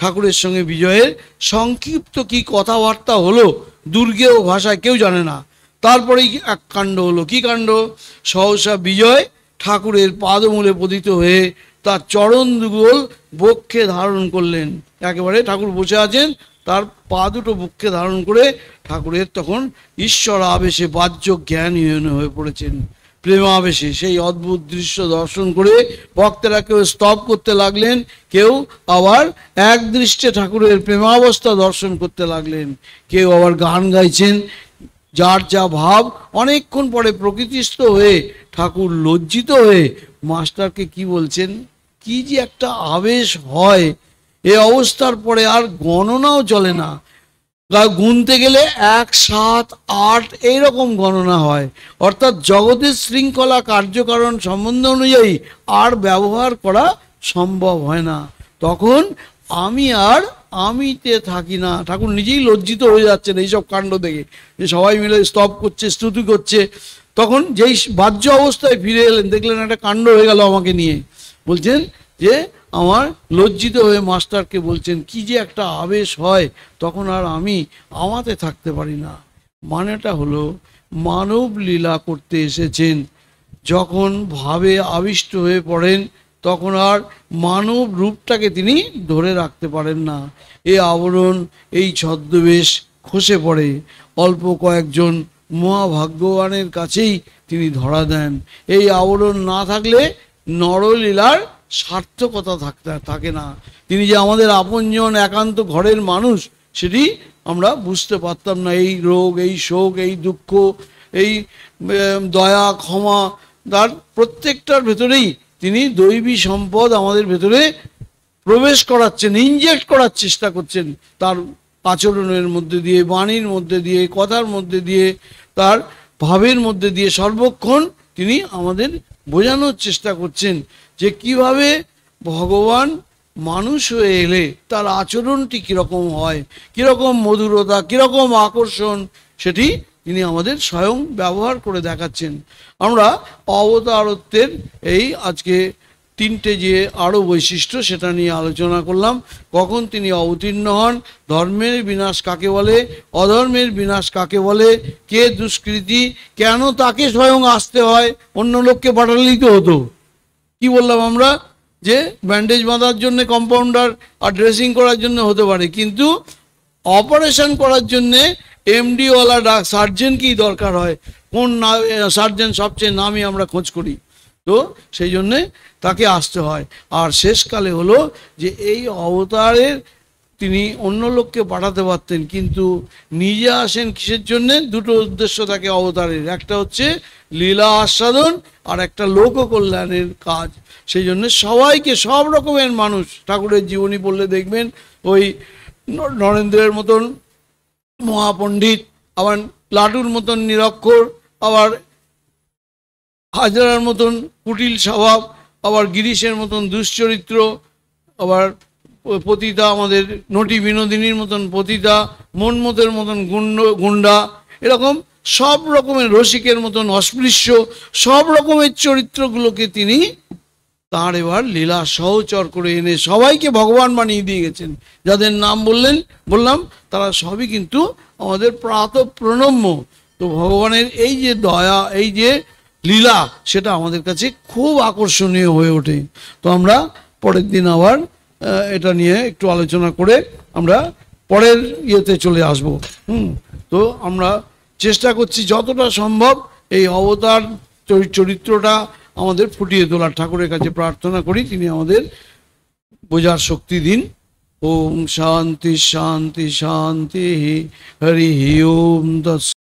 ঠাকুরের সঙ্গে বিজয়ের সংক্ষিপ্ত কি কথাবার্তা হলো দুর্গেয় ভাষায় কেউ জানে না। তারপরেই এক কাণ্ড হলো। কি কাণ্ড? সহসা বিজয় ঠাকুরের পাদমূলে পতিত হয়ে তার চরণ দুগল বক্ষে ধারণ করলেন। একেবারে ঠাকুর বসে আছেন, তার পা দুটো বক্ষে ধারণ করে ঠাকুরের তখন ঈশ্বর আবেশে বাহ্য জ্ঞানহীন হয়ে পড়েছেন, প্রেমাবেশে। সেই অদ্ভুত দৃশ্য দর্শন করে ভক্তেরা কেউ স্তব করতে লাগলেন, কেউ আবার এক দৃষ্টে ঠাকুরের প্রেমাবস্থা দর্শন করতে লাগলেন, কেউ আবার গান গাইছেন, যার যা ভাব। অনেকক্ষণ পরে প্রকৃতিস্থ হয়ে ঠাকুর লজ্জিত হয়ে মাস্টারকে কি বলছেন, কি যে একটা আবেশ হয়, এ অবস্থার পরে আর গণনাও চলে না, গুনতে গেলে 1, 7, 8 এইরকম গণনা হয়। অর্থাৎ জগতের শৃঙ্খলা কার্যকারণ সম্বন্ধ অনুযায়ী আর ব্যবহার করা সম্ভব হয় না। তখন আমিতে থাকি না। ঠাকুর নিজেই লজ্জিত হয়ে যাচ্ছেন এইসব কাণ্ড দেখে, যে সবাই মিলে স্তব করছে, স্তুতি করছে। তখন যেই বাহ্য অবস্থায় ফিরে এলেন, দেখলেন একটা কাণ্ড হয়ে গেল আমাকে নিয়ে, বলছেন যে আমার লজ্জিত হয়ে মাস্টারকে বলছেন কি যে একটা আবেশ হয়, তখন আর আমাতে থাকতে পারি না। মানেটা হলো মানব লীলা করতে এসেছেন, যখন ভাবে আবিষ্ট হয়ে পড়েন তখন আর মানব রূপটাকে তিনি ধরে রাখতে পারেন না। এই আবরণ, এই ছদ্মবেশ খসে পড়ে, অল্প কয়েকজন মহাভাগ্যবানের কাছেই তিনি ধরা দেন। এই আবরণ না থাকলে নরলীলার সার্থকতা থাকে না। তিনি যে আমাদের আপনজন, একান্ত ঘরের মানুষ, সেটি আমরা বুঝতে পারতাম না। এই রোগ, এই শোক, এই দুঃখ, এই দয়া, ক্ষমা, তার প্রত্যেকটার ভেতরেই তিনি দৈবী সম্পদ আমাদের ভেতরে প্রবেশ করাচ্ছেন, ইনজেক্ট করার চেষ্টা করছেন, তার আচরণের মধ্যে দিয়ে, বাণীর মধ্যে দিয়ে, কথার মধ্যে দিয়ে, তার ভাবের মধ্যে দিয়ে সর্বক্ষণ তিনি আমাদের বোঝানোর চেষ্টা করছেন যে কিভাবে ভগবান মানুষ হয়ে এলে তার আচরণটি কীরকম হয়, কীরকম মধুরতা, কীরকম আকর্ষণ, সেটি তিনি আমাদের স্বয়ং ব্যবহার করে দেখাচ্ছেন। আমরা অবতারত্বের এই আজকে 3টে যে আরও বৈশিষ্ট্য সেটা নিয়ে আলোচনা করলাম। কখন তিনি অবতীর্ণ হন, ধর্মের বিনাশ কাকে বলে, অধর্মের বিনাশ কাকে বলে, কে দুষ্কৃতী, কেন তাকে স্বয়ং আসতে হয়, অন্য লোককে পাঠালেই তো হতো। কি বললাম আমরা, যে ব্যান্ডেজ বাঁধার জন্য কম্পাউন্ডার আর ড্রেসিং করার জন্য হতে পারে, কিন্তু অপারেশন করার জন্যে এমডিওয়ালা সার্জেনকেই দরকার হয়। কোন সার্জেন সবচেয়ে নামই আমরা খোঁজ করি, তো সেই জন্যে তাকে আসতে হয়। আর শেষকালে হলো যে এই অবতারের তিনি অন্য লোককে পাঠাতে পারতেন, কিন্তু নিজে আসেন কিসের জন্যে? দুটো উদ্দেশ্য থাকে অবতারের, একটা হচ্ছে লীলা আস্বাদন আর একটা লোক কল্যাণের কাজ। সেই জন্য সবাইকে, সব রকমের মানুষ, ঠাকুরের জীবনী পড়লে দেখবেন ওই নরেন্দ্রের মতন মহাপণ্ডিত, আবার লাটুর মতন নিরক্ষর, আবার হাজরার মতন কুটিল স্বভাব, আবার গিরিশের মতন দুশ্চরিত্র, আবার পতিতা, আমাদের নটি বিনোদিনীর মতন পতিতা, মনমতের মতন গুন্ডা, এরকম সব রকমের, রসিকের মতন অস্পৃশ্য, সব রকমের চরিত্রগুলোকে তিনি তাঁর এবার লীলা সহচর করে এনে সবাইকে ভগবান বানিয়ে দিয়ে গেছেন। যাদের নাম বললাম তারা সবই কিন্তু আমাদের প্রাতঃপ্রণম্য। তো ভগবানের এই যে দয়া, এই যে লীলা, সেটা আমাদের কাছে খুব আকর্ষণীয় হয়ে ওঠে। তো আমরা পরের দিন আবার এটা নিয়ে একটু আলোচনা করে আমরা পরের ইয়েতে চলে আসব। তো আমরা চেষ্টা করছি যতটা সম্ভব এই অবতার চরিত্রটা আমাদের ফুটিয়ে তোলার ঠাকুরের কাছে প্রার্থনা করি তিনি আমাদের বোঝার শক্তি দিন। ওম শান্তি শান্তি শান্তি হরি ওম তৎ।